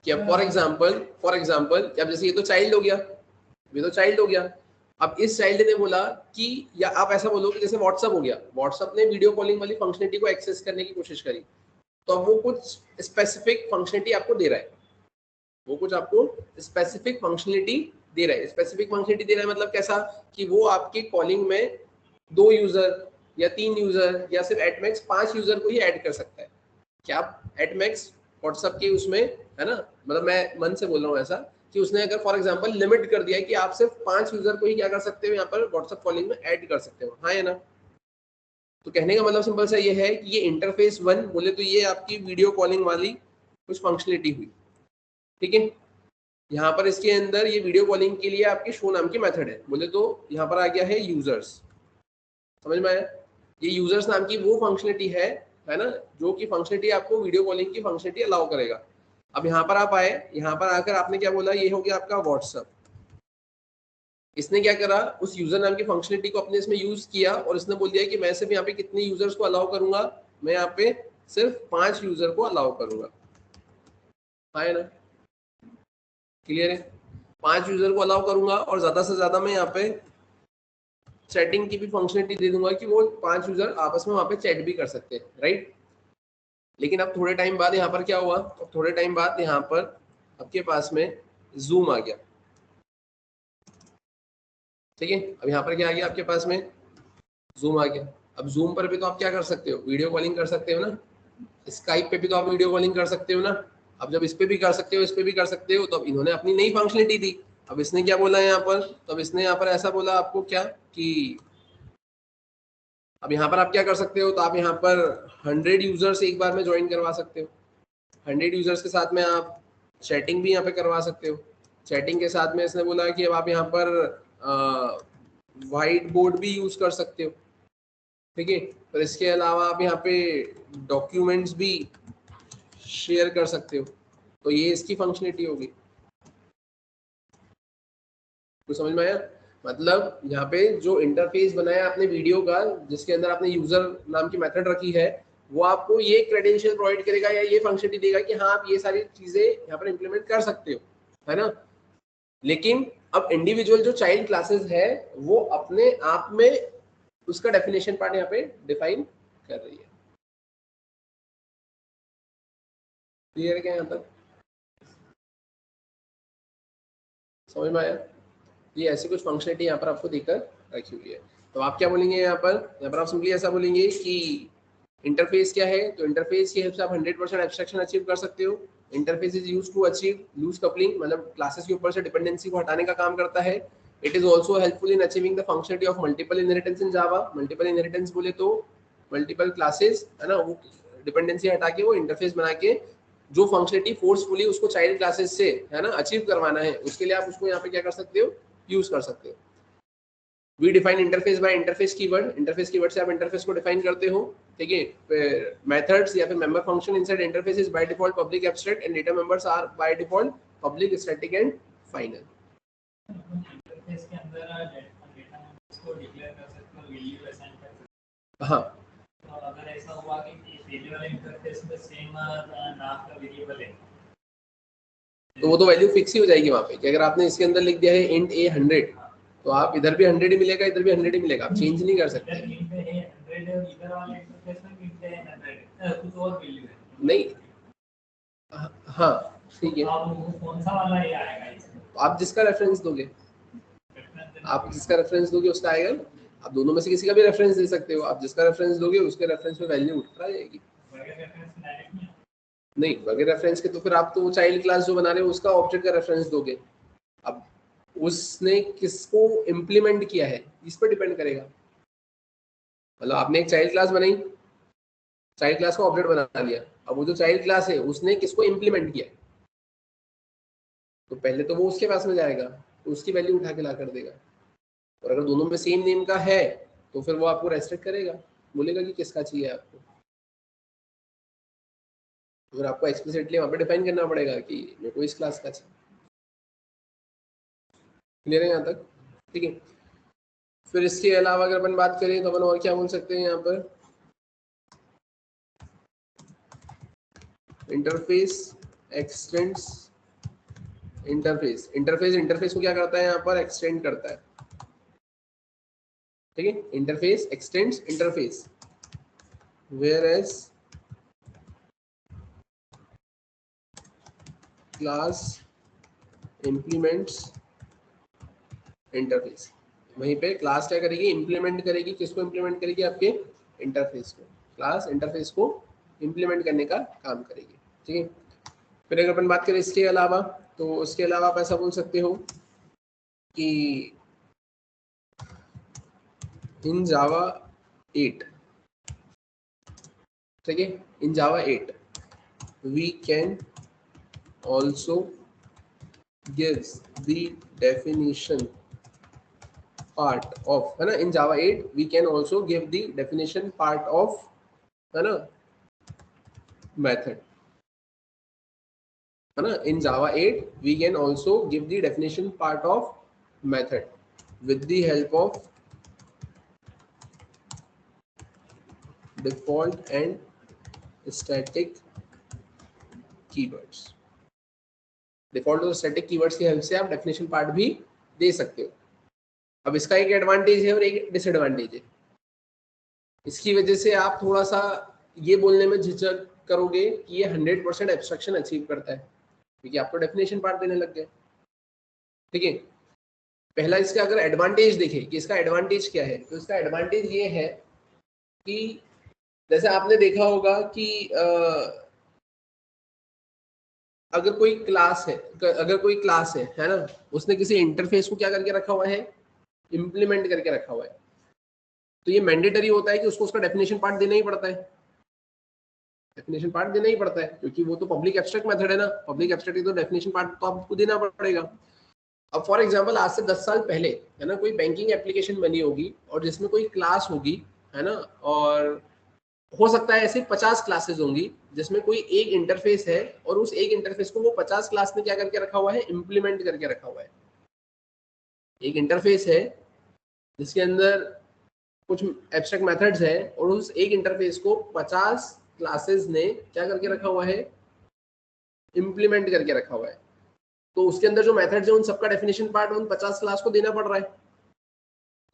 कि अब फॉर एग्जाम्पल अब जैसे ये तो चाइल्ड हो गया, ये तो चाइल्ड हो गया। अब इस चाइल्ड ने बोला कि, या आप ऐसा बोलो कि जैसे व्हाट्सअप हो गया, व्हाट्सअप ने वीडियो कॉलिंग वाली फंक्शनलिटी को एक्सेस करने की कोशिश करी, तो अब वो कुछ स्पेसिफिक फंक्शनलिटी आपको दे रहा है, वो कुछ आपको स्पेसिफिक फंक्शनलिटी दे रहा है। स्पेसिफिक फंक्शनलिटी दे रहा है मतलब कैसा, कि वो आपकी कॉलिंग में 2 यूजर या 3 यूजर या सिर्फ एटमैक्स 5 यूजर को ही ऐड कर सकता है। क्या आप एटमैक्स व्हाट्सएप के उसमें, है ना, मतलब मैं मन से बोल रहा हूँ ऐसा कि उसने अगर फॉर एग्जांपल लिमिट कर दिया है कि आप सिर्फ 5 यूजर को ही क्या कर सकते हो, यहाँ पर व्हाट्सएप कॉलिंग में ऐड कर सकते हो, हाँ या ना। तो कहने का मतलब सिंपल सा ये है कि ये इंटरफेस 1 बोले तो ये आपकी वीडियो कॉलिंग वाली कुछ फंक्शनलिटी हुई, ठीक है। यहाँ पर इसके अंदर ये वीडियो कॉलिंग के लिए आपकी शो नाम की मेथड है, बोले तो यहाँ पर आ गया है यूजर्स, समझ में आया। ये यूजर्स नाम की वो फंक्शनलिटी है ना, जो कि फंक्शनलिटी आपको वीडियो कॉलिंग की फंक्शनलिटी अलाउ करेगा। अब यहाँ पर आप आए, यहाँ पर आकर आपने क्या बोला, ये हो गया आपका व्हाट्सएप। इसने क्या करा, उस यूजर नाम की फंक्शनलिटी को अपने इसमें यूज किया और इसने बोल दिया कि मैं सिर्फ यहाँ पे कितने यूजर्स को अलाउ करूंगा, मैं यहाँ पे सिर्फ 5 यूजर को अलाउ करूंगा, है ना, क्लियर है। 5 यूजर को अलाउ करूंगा और ज्यादा से ज्यादा मैं यहाँ पे चैटिंग की भी फंक्शनलिटी दे दूंगा कि वो 5 यूजर आपस में वहाँ पे चैट भी कर सकते हैं, राइट। लेकिन अब थोड़े टाइम बाद यहाँ पर क्या हुआ, अब थोड़े टाइम बाद यहाँ पर आपके पास में जूम आ गया, ठीक है। अब यहाँ पर क्या आ गया आपके पास में, जूम आ गया। अब जूम पर भी तो आप क्या कर सकते हो, वीडियो कॉलिंग कर सकते हो ना, स्काइप पे भी तो आप वीडियो कॉलिंग कर सकते हो ना। अब जब इस पे भी कर सकते हो, इस पे भी कर सकते हो, तो अब इन्होंने अपनी नई फंक्शनलिटी दी। अब इसने क्या बोला यहाँ पर, तो अब इसने यहाँ पर ऐसा बोला आपको क्या कि अब यहाँ पर आप क्या कर सकते हो, तो आप यहाँ पर 100 यूजर्स एक बार में ज्वाइन करवा सकते हो। 100 यूजर्स के साथ में आप चैटिंग भी यहाँ पे करवा सकते हो। चैटिंग के साथ में इसने बोला कि अब आप यहाँ पर व्हाइट बोर्ड भी यूज कर सकते हो, ठीक है। और इसके अलावा आप यहाँ पे डॉक्यूमेंट्स भी शेयर कर सकते हो, तो ये इसकी फंक्शनलिटी होगी। तो समझ में आया? मतलब यहाँ पे जो इंटरफेस बनाया आपने वीडियो का, जिसके अंदर आपने यूजर नाम की मेथड रखी है, वो आपको ये क्रेडेंशियल प्रोवाइड करेगा या ये फंक्शनलिटी देगा कि हाँ आप ये सारी चीजें यहाँ पर इंप्लीमेंट कर सकते हो, है ना। लेकिन अब इंडिविजुअल जो चाइल्ड क्लासेस है वो अपने आप में उसका डेफिनेशन पार्ट यहाँ पे डिफाइन कर रही है। क्लियर है क्या यहाँ तक? समझ में आया? ये ऐसी कुछ फंक्शनलिटी यहाँ पर आपको देकर रखी हुई है। तो आप क्या बोलेंगे यहाँ पर आप सिंपली ऐसा बोलेंगे कि इंटरफेस क्या है, तो इंटरफेस की हेल्प से आप 100% एब्स्ट्रैक्शन अचीव कर सकते हो। Interface is used to achieve loose coupling, मतलब क्लासेस के ऊपर से डिपेंडेंसी को हटाने का काम करता है। It is also helpful in achieving the functionality of multiple inheritance in Java. Multiple inheritance बोले तो मल्टीपल क्लासेस, है ना, वो डिपेंडेंसी हटा के वो इंटरफेस बना के जो फंक्शनलिटी फोर्सफुली उसको चाइल्ड क्लासेस से, है ना, अचीव करवाना है, उसके लिए आप उसको यहाँ पे क्या कर सकते हो, यूज कर सकते हो। We define interface by interface keyword. Interface keyword से आप इंटरफेस को डिफाइन करते हो, ठीक है। फिर मेथड्स या फिर member function inside interface is by default public abstract and data members are by default public static and final. Interface के अंदर डेटा मेंबर्स को डिक्लेयर कर सकते हो, वैल्यू असाइन कर सकते हो। हाँ, तो अगर ऐसा हुआ कि पहले वाले इंटरफेस में सेम नाम का वेरिएबल है, तो वो तो वैल्यू फिक्स ही हो जाएगी वहाँ पे कि अगर आपने इसके अंदर लिख दिया है int a 100, तो आप इधर भी 100 ही मिलेगा, इधर भी 100 ही मिलेगा, आप चेंज नहीं कर सकते। int है 100 और इधर वाले इंटरफेस में int है 100, कुछ और वैल्यू है नहीं, हाँ ठीक है। अब वो कौन सा वाला ये आएगा इसमें? आप जिसका रेफरेंस दोगे, आप जिसका रेफरेंस दोगे उसका आएगा ना। आप दोनों में से किसी का भी रेफरेंस दे सकते हो, आप जिसका रेफरेंस दोगे उसके रेफरेंस में वैल्यू उठ जाएगी। नहीं, बगैर रेफरेंस के तो फिर आप तो वो चाइल्ड क्लास जो बना रहे हो उसका ऑब्जेक्ट का रेफरेंस दोगे। अब उसने किसको इम्प्लीमेंट किया है इस पर डिपेंड करेगा। मतलब आपने एक चाइल्ड क्लास बनाई, चाइल्ड क्लास का ऑब्जेक्ट बना लिया, अब वो जो चाइल्ड क्लास है उसने किसको इम्प्लीमेंट किया, तो पहले तो वो उसके पास में जाएगा, तो उसकी वैल्यू उठा के ला कर देगा। और अगर दोनों में सेम नेम का है तो फिर वो आपको रेस्ट्रिक्ट करेगा, बोलेगा कि किसका चाहिए आपको। फिर आपको एक्सप्लिसिटली वहाँ पे डिफाइन करना पड़ेगा कि मेरे को इस क्लास का चाहिए। क्लियर है यहाँ तक? ठीक है। फिर इसके अलावा अगर अपन बात करें तो अपन और क्या बोल सकते हैं यहाँ पर, इंटरफेस एक्सटेंड्स इंटरफेस। इंटरफेस को क्या करता है यहाँ पर, एक्सटेंड करता है, ठीक है। Interface extends interface, whereas class implements interface. वहीं पे क्लास क्या करेगी, इंप्लीमेंट करेगी, किसको इंप्लीमेंट करेगी, आपके इंटरफेस को। क्लास इंटरफेस को इंप्लीमेंट करने का काम करेगी, ठीक है। फिर अगर अपन बात करें इसके अलावा, तो इसके अलावा आप ऐसा बोल सकते हो कि इन जावा 8, ठीक है, in Java 8 we can also gives the definition part of, है ना, in Java 8 we can also give the definition part of, है ना, method, है ना। in Java 8 we can also give the definition part of method with the help of default and static keywords। Default और static keywords की help से आप definition part भी दे सकते हो। अब इसका एक एडवांटेज है और एक डिसएडवांटेज है। इसकी वजह से आप थोड़ा सा ये बोलने में झिझक करोगे कि ये 100% एब्स्ट्रैक्शन अचीव करता है, क्योंकि आपको डेफिनेशन पार्ट देने लग गए, ठीक है। पहला इसका अगर एडवांटेज देखें कि इसका एडवांटेज क्या है, तो इसका एडवांटेज ये है कि जैसे आपने देखा होगा कि अगर कोई क्लास है ना, उसने किसी इंटरफेस को क्या करके रखा हुआ है, इम्प्लीमेंट करके रखा हुआ है, तो ये मैंडेटरी होता है कि उसको उसका डेफिनेशन पार्ट देना ही पड़ता है। डेफिनेशन पार्ट देना ही पड़ता है क्योंकि वो तो पब्लिक एब्स्ट्रैक्ट मेथड है ना, पब्लिक एब्स्ट्रैक्ट तो डेफिनेशन पार्ट तो आपको देना पड़ेगा। अब फॉर एग्जांपल आज से 10 साल पहले, है ना, कोई बैंकिंग एप्लीकेशन बनी होगी और जिसमें कोई क्लास होगी है ना। और हो सकता है ऐसे 50 क्लासेस होंगी जिसमें कोई एक इंटरफेस है और उस एक इंटरफेस को वो 50 क्लास ने क्या करके रखा हुआ है, इम्प्लीमेंट करके रखा हुआ है। एक इंटरफेस है जिसके अंदर कुछ एब्स्ट्रैक्ट मेथड्स है और उस एक इंटरफेस को 50 क्लासेस ने क्या करके रखा हुआ है, इम्प्लीमेंट करके रखा हुआ है। तो उसके अंदर जो मेथड्स है उन सबका डेफिनेशन पार्ट उन 50 क्लास को देना पड़ रहा है।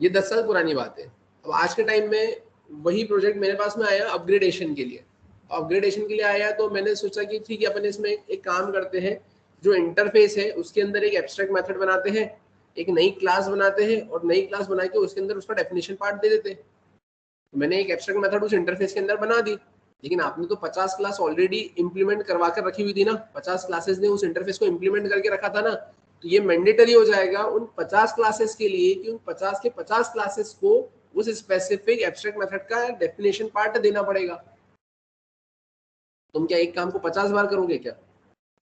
ये 10 साल पुरानी बात है। अब आज के टाइम में वही प्रोजेक्ट मेरे पास में आया अपग्रेडेशन के लिए। अपग्रेडेशन के लिए आया तो मैंने सोचा कि ठीक है, अपन इसमें एक काम करते हैं, जो इंटरफेस है उसके अंदर एक एब्स्ट्रैक्ट मेथड बनाते हैं, एक नई क्लास बनाते हैं और नई क्लास बना के उसके अंदर उसका डेफिनेशन पार्ट दे देते हैं। मैंने एक एब्स्ट्रैक्ट मेथड उस इंटरफेस के अंदर बना दी, लेकिन आपने तो 50 क्लास ऑलरेडी इंप्लीमेंट करवा कर रखी हुई थी ना, 50 क्लासेस ने उस इंटरफेस को इंप्लीमेंट करके रखा था ना। तो ये मैंडेटरी हो जाएगा उन 50 क्लासेस के लिए कि उन 50 के 50 क्लासेस को उस स्पेसिफिक एब्स्ट्रैक्ट मेथड का डेफिनेशन पार्ट देना पड़ेगा। तुम क्या एक काम को 50 बार करोगे क्या?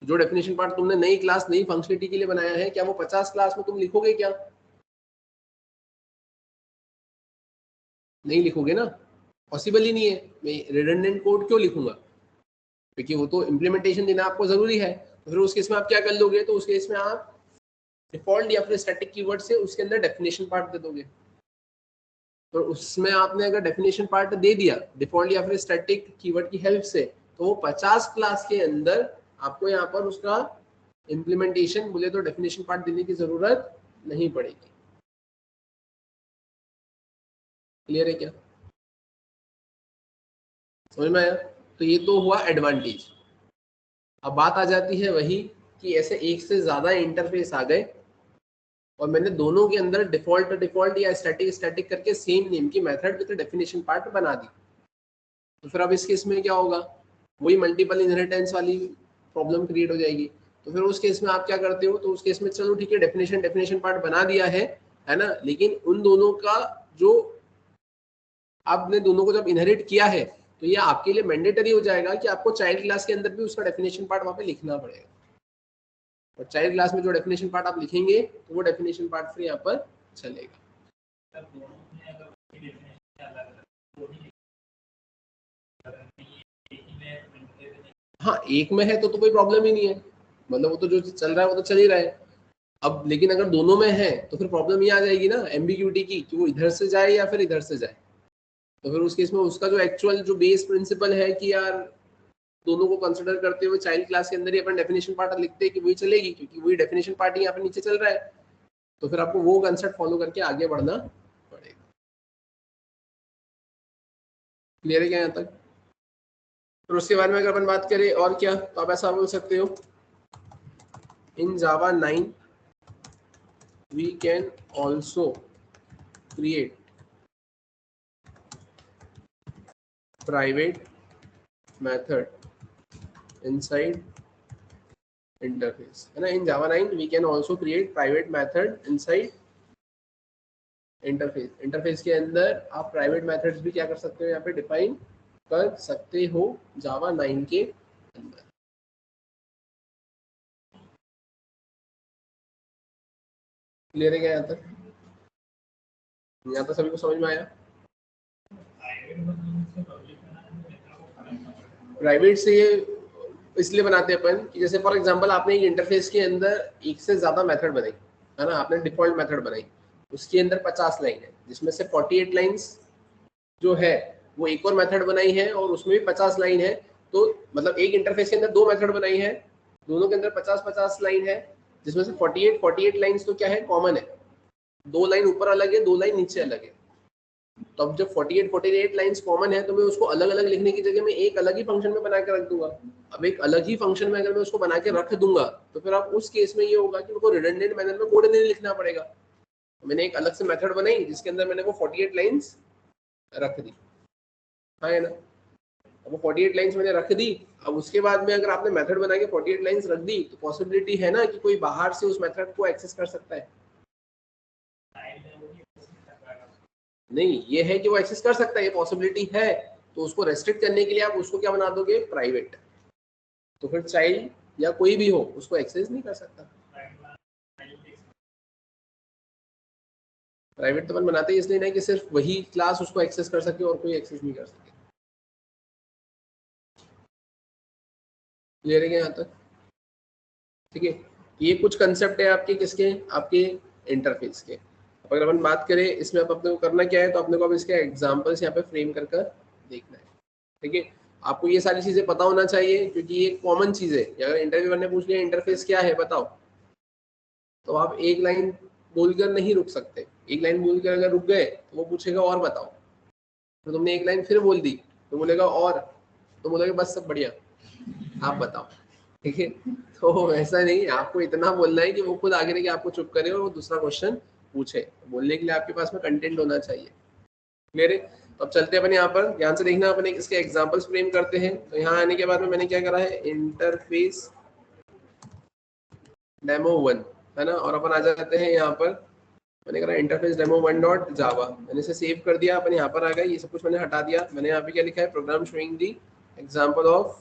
जो डेफिनेशन पार्ट तुमने नई क्लास नई फंक्शनलिटी के लिए बनाया है, क्या वो 50 क्लास में तुम लिखोगे क्या? नहीं लिखोगे ना, पॉसिबल ही नहीं है। मैं रिडंडेंट कोड क्यों लिखूंगा, क्योंकि वो तो इम्प्लीमेंटेशन देना आपको जरूरी है। तो फिर उस केस में आप क्या कर लोगे, तो उस केस में आप डिफॉल्ट या फिर स्टैटिक कीवर्ड से उसके अंदर डेफिनेशन पार्ट दे दोगे। तो उसमें आपने अगर डेफिनेशन पार्ट दे दिया डिफॉल्ट या फिर स्टैटिक कीवर्ड की हेल्प से, तो वो 50 क्लास के अंदर आपको यहाँ पर उसका इम्प्लीमेंटेशन बोले तो डेफिनेशन पार्ट देने की जरूरत नहीं पड़ेगी। क्लियर है क्या, समझ में आया? तो ये तो हुआ एडवांटेज। अब बात आ जाती है वही कि ऐसे एक से ज्यादा इंटरफेस आ गए और मैंने दोनों के अंदर डिफॉल्ट डिफॉल्ट या स्टैटिक स्टैटिक करके सेम नेम की मेथड विद डेफिनेशन पार्ट बना दी। तो फिर अब इस केस में क्या होगा, वही मल्टीपल इनहेरिटेंस वाली प्रॉब्लम क्रिएट हो जाएगी। तो फिर उस केस में आप क्या करते हो, तो उस केस में चलो ठीक है, डेफिनेशन डेफिनेशन पार्ट बना दिया है ना, लेकिन उन दोनों का जो आपने दोनों को जब इनहेरिट किया है, तो ये आपके लिए मैंडेटरी हो जाएगा कि आपको चाइल्ड क्लास के अंदर भी उसका डेफिनेशन पार्ट वहां पे लिखना पड़ेगा। और चाइल्ड क्लास में जो डेफिनेशन पार्ट आप लिखेंगे तो वो डेफिनेशन पार्ट फिर यहाँ पर चलेगा। हाँ, एक में है तो कोई प्रॉब्लम ही नहीं है, मतलब वो तो जो चल रहा है वो तो चल ही रहा है। अब लेकिन अगर दोनों में है तो फिर प्रॉब्लम ये आ जाएगी ना एम्बिग्यूटी की, कि वो इधर से जाए या फिर इधर से जाए। तो फिर उस केस में उसका जो एक्चुअल जो बेस प्रिंसिपल है कि यार दोनों को कंसिडर करते हुए चाइल्ड क्लास के अंदर ही अपन डेफिनेशन पार्ट लिखते हैं कि वही चलेगी, क्योंकि वही डेफिनेशन पार्ट यहाँ पे नीचे चल रहा है। तो फिर आपको वो कंसेप्ट फॉलो करके आगे बढ़ना पड़ेगा। क्लियर है क्या यहाँ तक? फिर उसके बारे में अगर अपन बात करें और क्या, तो आप ऐसा बोल सकते हो, इन जावा 9 we can also create private method inside interface, है ना। in java 9 we can also create private method inside interface के अंदर आप प्राइवेट मेथड्स भी क्या कर सकते हो, यहाँ पे डिफाइन कर सकते हो जावा 9 के अंदर। क्लियर है क्या यहाँ तक? यहाँ तक सभी को समझ में आया? प्राइवेट से ये इसलिए बनाते हैं अपन कि जैसे फॉर एग्जांपल आपने एक इंटरफेस के अंदर एक से ज्यादा मेथड बनाई, है ना, आपने डिफॉल्ट मेथड बनाई, उसके अंदर 50 लाइन है, जिसमें से 48 लाइंस जो है वो एक और मेथड बनाई है और उसमें भी 50 लाइन है। तो मतलब एक इंटरफेस के अंदर दो मेथड बनाई है, दोनों के अंदर 50-50 लाइन है, जिसमें से 48 लाइंस तो क्या है, कॉमन है। दो लाइन ऊपर अलग है, दो लाइन नीचे अलग है। तो अब जब 48 लाइंस कॉमन है, तो मैं उसको अलग अलग लिखने की जगह में एक अलग ही फंक्शन में बना के रख दूंगा। अब एक अलग ही फंक्शन में अगर मैं उसको बना के रख दूंगा, तो फिर अब उस केस में ये होगा कि मेरे को रिडंडेंट मैनर में कोड नहीं लिखना पड़ेगा। तो मैंने एक अलग से मेथड बनाई जिसके अंदर मैंने वो 48 लाइंस रख दी, हाँ है ना। अब वो 48 लाइंस मैंने रख दी। अब उसके बाद में अगर आपने मेथड बना के 48 लाइंस रख दी, तो पॉसिबिलिटी है ना कि कोई बाहर से उस मेथड को एक्सेस कर सकता है। नहीं, ये है कि वो एक्सेस कर सकता है, ये पॉसिबिलिटी है। तो उसको रेस्ट्रिक्ट करने के लिए आप उसको क्या बना दोगे, प्राइवेट। तो फिर चाइल्ड या कोई भी हो उसको एक्सेस नहीं कर सकता। प्राइवेट तो अपन बनाते ही इसलिए नहीं कि सिर्फ वही क्लास उसको एक्सेस कर सके और कोई एक्सेस नहीं कर सके। क्लियर है क्या यहाँ तक? ठीक है, ये कुछ कंसेप्ट है आपके किसके, आपके इंटरफेस के। अगर अपन बात करें इसमें अब अपने को करना क्या है, तो अपने को अब इसके एग्जांपल्स यहाँ पे फ्रेम कर कर देखना है। ठीक है, आपको ये सारी चीजें पता होना चाहिए क्योंकि ये कॉमन चीज है। अगर इंटरव्यू ने पूछ लिया इंटरफेस क्या है बताओ, तो आप एक लाइन बोलकर नहीं रुक सकते। एक लाइन बोलकर अगर रुक गए तो वो पूछेगा और बताओ, तो तुमने एक लाइन फिर बोल दी तो बोलेगा और, तो बोलोगे बस सब बढ़िया आप बताओ। ठीक है, तो ऐसा नहीं, आपको इतना बोलना है कि वो खुद आगे रह के आपको चुप करे और वो दूसरा क्वेश्चन पूछे। बोलने के लिए आपके पास में कंटेंट होना चाहिए। क्लियर है? तो अब चलते हैं अपन यहाँ पर, ध्यान से देखना, अपन इसके एग्जांपल्स फ्रेम करते हैं। तो यहाँ आने के बाद में मैंने क्या करा है, इंटरफेस डेमो 1 है ना, और अपन आ जाते हैं यहाँ पर, मैंने करा इंटरफेस डेमो 1 डॉट जावा, मैंने इसे सेव कर दिया। अपन यहाँ पर आ गए, ये सब कुछ मैंने हटा दिया। मैंने यहाँ पे क्या लिखा है, program showing the example of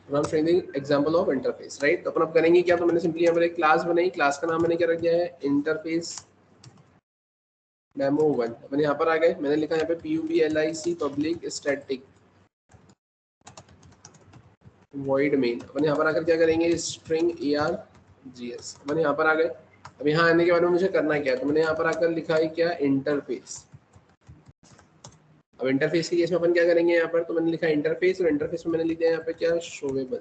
example of interface, right. तो अपन अब करेंगे क्या, तो मैंने सिंपली यहाँ पर एक क्लास बनाई, क्लास का नाम मैंने क्या रख दिया है, इंटरफेस डेमो 1। अपन यहाँ पर आ गए, मैंने लिखा यहाँ पे PUBLIC public static void main. अपन यहाँ पर आकर क्या करेंगे, स्ट्रिंग ARGS। अपन यहाँ पर आ गए, अब यहाँ आने के बाद में मुझे करना क्या है, तो मैंने यहाँ पर आकर लिखा है क्या, इंटरफेस। अब इंटरफेस के केस में अपन क्या करेंगे यहाँ पर, तो मैंने लिखा इंटरफेस, और इंटरफेस में मैंने लिखा है यहाँ पे क्या, शोवेबल।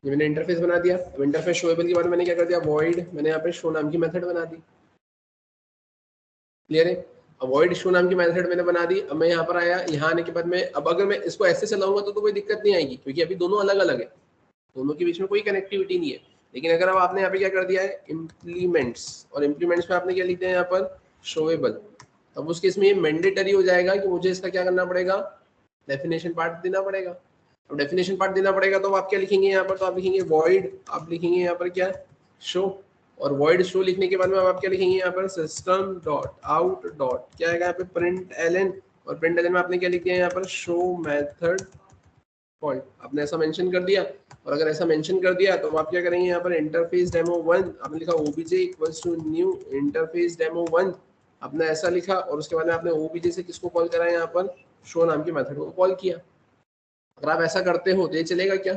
ये मैंने इंटरफेस बना दिया। अब इंटरफेस शोएबल के बाद मैंने क्या कर दिया, वॉइड, मैंने यहाँ पे शो नाम की मेथड बना दी। क्लियर है? अब वॉइड शो नाम की मेथड मैंने बना दी। अब मैं यहाँ पर आया, यहाँ आने के बाद में अब अगर मैं इसको ऐसे चलाऊंगा तो कोई दिक्कत नहीं आएगी, क्योंकि अभी दोनों अलग अलग है, दोनों के बीच में कोई कनेक्टिविटी नहीं है। लेकिन अगर अब आपने यहाँ पे क्या कर दिया है, इम्प्लीमेंट्स, और इम्प्लीमेंट्स में आपने क्या लिख दिया है यहाँ पर, शोएबल, अब उस केस में ये मैंडेटरी हो जाएगा कि मुझे इसका क्या करना पड़ेगा, डेफिनेशन पार्ट देना पड़ेगा। अब डेफिनेशन पार्ट देना पड़ेगा तो आप क्या लिखेंगे यहाँ पर, तो आप लिखेंगे वॉइड, आप लिखेंगे यहाँ पर क्या, शो, और वॉइड शो लिखने के बाद में आप क्या लिखेंगे यहाँ पर, सिस्टम डॉट आउट डॉट क्या आएगा यहाँ पे, प्रिंट एलन, और प्रिंट एलन में आपने क्या लिख दिया यहाँ पर, शो मेथड फॉल्ट। आपने ऐसा मेंशन कर दिया, और अगर ऐसा मेंशन कर दिया तो आप क्या करेंगे यहाँ पर, इंटरफेस डेमो 1, आपने लिखा obj equals to new interface demo 1, आपने ऐसा लिखा, और उसके बाद में आपने ओबीजे से किसको कॉल करा है यहाँ पर, शो नाम की मेथड को कॉल किया। अगर आप ऐसा करते हो तो ये चलेगा क्या,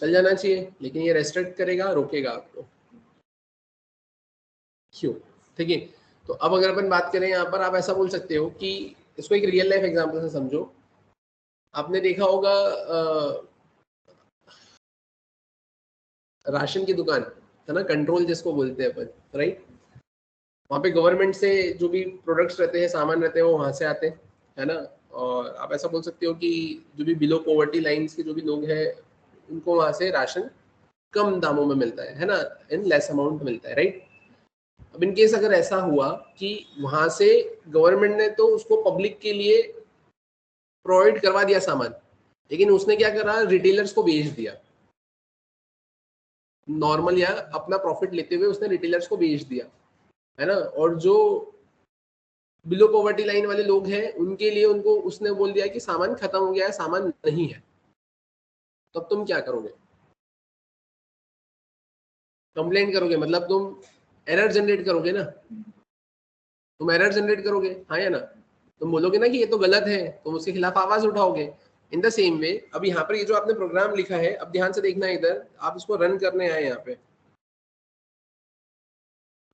चल जाना चाहिए, लेकिन ये रेस्ट्रिक्ट करेगा, रोकेगा आपको, क्यों? ठीक है, तो अब अगर अपन बात करें यहाँ पर, आप ऐसा बोल सकते हो कि इसको एक रियल लाइफ एग्जांपल से समझो। आपने देखा होगा राशन की दुकान है ना, कंट्रोल जिसको बोलते हैं अपन, राइट। वहाँ पे गवर्नमेंट से जो भी प्रोडक्ट्स रहते हैं, सामान रहते हैं, वो वहाँ से आते हैं, है ना। और आप ऐसा बोल सकते हो कि जो भी बिलो पॉवर्टी लाइंस के जो भी लोग हैं, उनको वहाँ से राशन कम दामों में मिलता है ना, इन लेस अमाउंट मिलता है, राइट। अब इन केस अगर ऐसा हुआ कि वहां से गवर्नमेंट ने तो उसको पब्लिक के लिए प्रोवाइड करवा दिया सामान, लेकिन उसने क्या करा, रिटेलर्स को बेच दिया, नॉर्मल या अपना प्रॉफिट लेते हुए उसने रिटेलर्स को बेच दिया, है ना। और जो बिलो पॉवर्टी लाइन वाले लोग हैं उनके लिए उनको उसने बोल दिया कि सामान खत्म हो गया है, सामान नहीं है, तब तो तुम क्या करोगे, कंप्लेंट करोगे, मतलब तुम एरर जनरेट करोगे ना, तुम एरर जनरेट करोगे, हाँ या ना। तुम बोलोगे ना कि ये तो गलत है, तुम उसके खिलाफ आवाज उठाओगे। इन द सेम वे अब यहाँ पर ये जो आपने प्रोग्राम लिखा है, अब ध्यान से देखना है, इधर आप इसको रन करने आए, यहाँ पे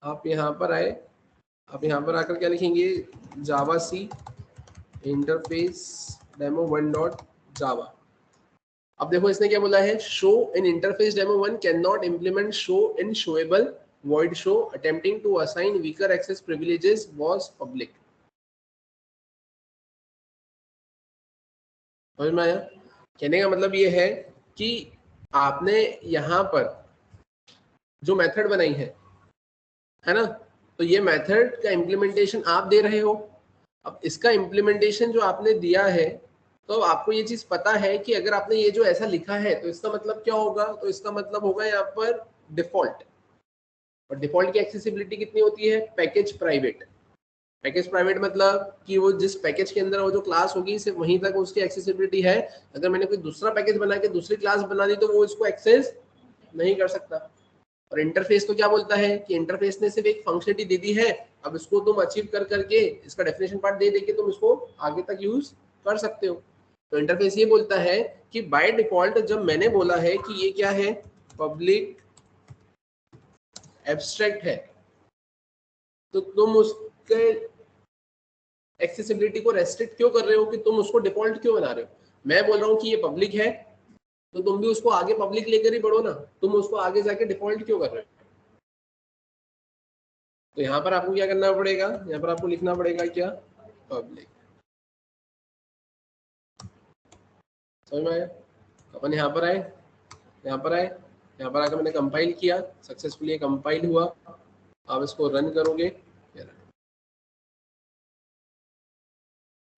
आप यहाँ पर आए, आप यहाँ पर आकर क्या लिखेंगे, javac interface demo 1 dot Java. अब देखो इसने क्या बोला है, show in interface demo 1 can not implement show in showable void show attempting to assign weaker access privileges was public। समझ में आया? कहने का मतलब ये है कि आपने यहाँ पर जो मेथड बनाई है ना, तो ये मेथड का इम्प्लीमेंटेशन आप दे रहे हो। अब इसका इम्प्लीमेंटेशन जो आपने दिया है, तो आपको ये चीज पता है कि अगर आपने ये जो ऐसा लिखा है तो इसका मतलब क्या होगा, तो इसका मतलब होगा यहाँ पर डिफॉल्ट। और डिफॉल्ट की एक्सेसिबिलिटी कितनी होती है, पैकेज प्राइवेट। पैकेज प्राइवेट मतलब कि वो जिस पैकेज के अंदर वो जो क्लास होगी सिर्फ वहीं तक उसकी एक्सेसिबिलिटी है। अगर मैंने कोई दूसरा पैकेज बना के दूसरी क्लास बना दी तो वो इसको एक्सेस नहीं कर सकता। और इंटरफेस तो क्या बोलता है कि इंटरफेस ने सिर्फ एक फंक्शनलिटी दे दी है, अब इसको तुम अचीव कर करके इसका डेफिनेशन पार्ट दे दे के तुम इसको आगे तक यूज कर सकते हो। तो इंटरफेस ये बोलता है कि बाय डिफॉल्ट जब मैंने बोला है कि ये क्या है, पब्लिक एब्स्ट्रैक्ट है, तो तुम उसके एक्सेसिबिलिटी को रेस्ट्रिक्ट क्यों कर रहे हो, कि तुम उसको डिफॉल्ट क्यों बना रहे हो। मैं बोल रहा हूँ कि ये पब्लिक है तो तुम भी उसको आगे पब्लिक लेकर ही बढ़ो ना, तुम उसको आगे जाके डिफॉल्ट क्यों कर रहे हो। तो यहाँ पर आपको क्या करना पड़ेगा, यहाँ पर आपको लिखना पड़ेगा क्या, पब्लिक। समझ में आया। अपन यहाँ पर आए, यहाँ पर आए, यहाँ पर आकर मैंने कंपाइल किया, सक्सेसफुली कंपाइल हुआ। आप इसको रन करोगे,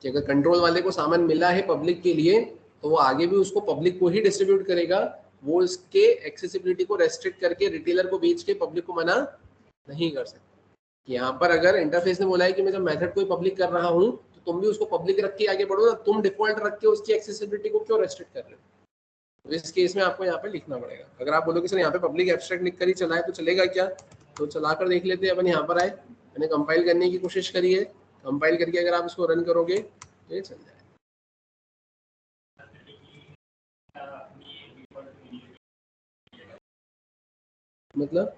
कि अगर कंट्रोल वाले को सामान मिला है पब्लिक के लिए तो वो आगे भी उसको पब्लिक को ही डिस्ट्रीब्यूट करेगा, वो इसके एक्सेसिबिलिटी को रेस्ट्रिक्ट करके रिटेलर को बेच के पब्लिक को मना नहीं कर सकता। यहाँ पर अगर इंटरफेस ने बोला है कि मैं जब मेथड को पब्लिक कर रहा हूँ तो तुम भी उसको पब्लिक रख के आगे बढ़ो ना, तुम डिफॉल्ट रख के उसकी एक्सेसिबिलिटी को क्यों रेस्ट्रिक्ट कर रहे हो। तो इस केस में आपको यहाँ पे लिखना पड़ेगा। अगर आप बोलोगे सर यहाँ पे पब्लिक एब्स्ट्रैक्ट लिख कर ही चलाए तो चलेगा क्या, तो चला कर देख लेते हैं। अपन यहाँ पर आए, मैंने कंपाइल करने की कोशिश करी है, कंपाइल करके अगर आप इसको रन करोगे तो ये चल जाए। मतलब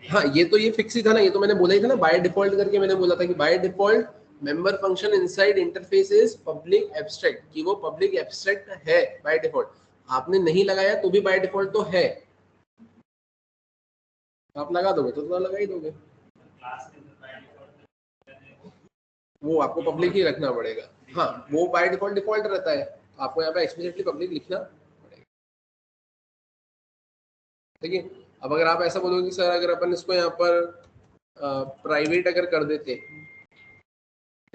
हाँ, ये तो ये फिक्स ही था ना, ये तो मैंने बोला ही था ना, बाय डिफॉल्ट करके मैंने बोला था कि by default member function inside interface is public abstract, कि वो पब्लिक एब्स्ट्रैक्ट है बाय डिफॉल्ट। आपने नहीं लगाया तो भी बाय डिफॉल्ट तो है, आप लगा दोगे तो लगा ही दोगे, वो आपको पब्लिक ही रखना पड़ेगा। हाँ, वो बाय डिफॉल्ट डिफॉल्ट रहता है, आपको यहाँ पे एक्सप्लिसिटली पब्लिक लिखना पड़ेगा। ठीक है। अब अगर आप ऐसा बोलोगे सर अगर अपन इसको यहाँ पर प्राइवेट अगर कर देते,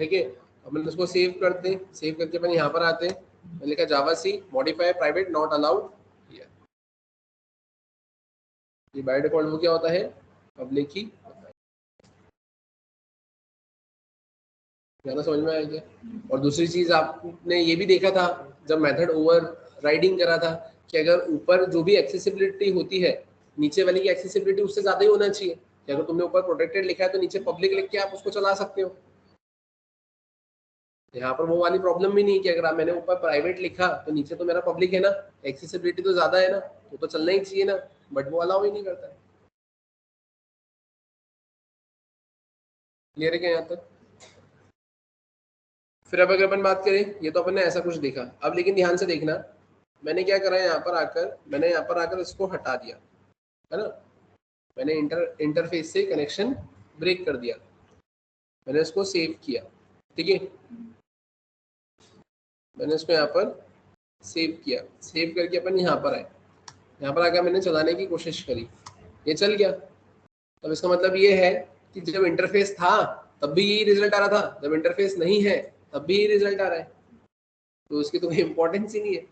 ठीक है, अपन इसको सेव करते, सेव करके अपन यहाँ पर आते, मैंने लिखा जावा सी मॉडिफाई प्राइवेट नॉट अलाउड, ये बाय डिफॉल्ट वो क्या होता है, पब्लिक ही होता है। ज़्यादा समझ में आया क्या। और दूसरी चीज आपने ये भी देखा था जब मेथड ओवर राइडिंग करा था कि अगर ऊपर जो भी एक्सेसिबिलिटी होती है नीचे वाली की एक्सेसिबिलिटी उससे ज्यादा ही होना चाहिए, कि अगर तुमने ऊपर प्रोटेक्टेड लिखा है तो नीचे पब्लिक लिख के आप उसको चला सकते हो। यहाँ पर वो वाली प्रॉब्लम भी नहीं कि अगर मैंने ऊपर प्राइवेट लिखा तो नीचे तो मेरा पब्लिक है ना, एक्सेसिबिलिटी तो ज्यादा है ना, तो चलना ही चाहिए ना, बट वो अलाउ ही नहीं करता है। क्लियर है क्या यहाँ तक। फिर अब अगर अपन बात करें, ये तो अपन ने ऐसा कुछ देखा, अब लेकिन ध्यान से देखना, मैंने क्या करा यहाँ पर आकर, मैंने यहाँ पर आकर इसको हटा दिया है ना, मैंने इंटरफेस से कनेक्शन ब्रेक कर दिया, मैंने इसको सेव किया, ठीक है, मैंने इसको यहाँ पर सेव किया, सेव करके अपन यहाँ पर आए, यहाँ पर आकर मैंने चलाने की कोशिश करी, ये चल गया। तब इसका मतलब ये है कि जब इंटरफेस था तब भी यही रिजल्ट आ रहा था, जब इंटरफेस नहीं है तब भी यही रिजल्ट आ रहा है, तो उसकी तो कोई इंपॉर्टेंस ही नहीं है।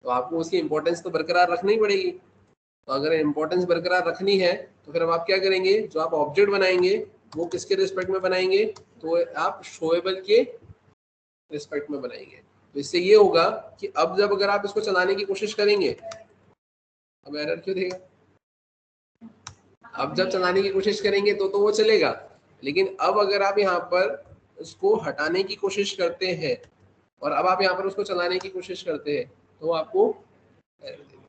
तो आपको उसकी इंपॉर्टेंस तो बरकरार रखनी ही पड़ेगी। तो अगर इंपॉर्टेंस बरकरार रखनी है तो फिर अब आप क्या करेंगे, जो आप ऑब्जेक्ट बनाएंगे वो किसके रिस्पेक्ट में बनाएंगे, तो आप शोएबल के रिस्पेक्ट में बनाएंगे। तो इससे ये होगा कि अब जब अगर आप इसको चलाने की कोशिश करेंगे, अब एरर क्यों देगा, अब जब चलाने की कोशिश करेंगे तो वो चलेगा, लेकिन अब अगर आप यहाँ पर उसको हटाने की कोशिश करते हैं और अब आप यहाँ पर उसको चलाने की कोशिश करते हैं तो आपको एरर देगा।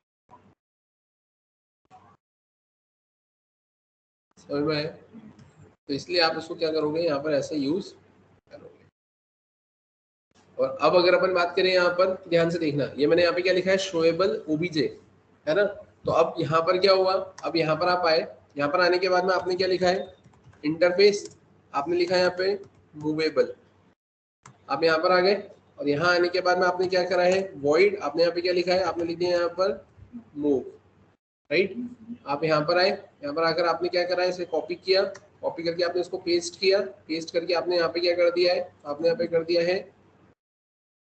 समझ में आया। तो इसलिए आप उसको क्या करोगे, यहाँ पर ऐसे यूज करोगे। और अब अगर अपन बात करें यहाँ पर, ध्यान से देखना, ये मैंने यहाँ पे क्या लिखा है, शोएबल ओबीजे, है ना। तो अब यहाँ पर क्या हुआ, अब यहाँ पर आप आए, यहाँ पर आने के बाद में आपने क्या लिखा है, इंटरफेस, आपने लिखा है यहाँ पे मूवेबल, आप यहाँ पर आ गए, और यहाँ आने के बाद में आपने क्या करा है, वॉइड, आपने यहाँ पे क्या लिखा है, आपने लिख दिया यहाँ पर मूव, राइट। आप यहाँ पर आए, यहाँ पर आकर आपने क्या करा है, इसे कॉपी किया, कॉपी करके आपने इसको पेस्ट किया, पेस्ट करके आपने यहाँ पे क्या कर दिया है, आपने यहाँ पे कर दिया है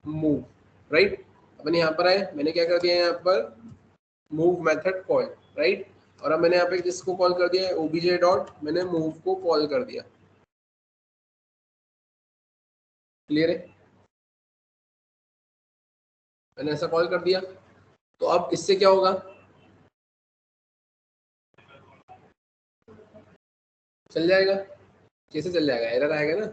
मूव, राइट। अपन यहाँ पर आए, मैंने क्या कर दिया है यहाँ पर मूव मेथड कॉल, राइट। और अब मैंने यहाँ पे किसको कॉल कर दिया है, ओबीजे डॉट मैंने मूव को कॉल कर दिया। क्लियर है, मैंने ऐसा कॉल कर दिया। तो अब इससे क्या होगा, चल जाएगा। कैसे चल जाएगा, एरर आएगा ना।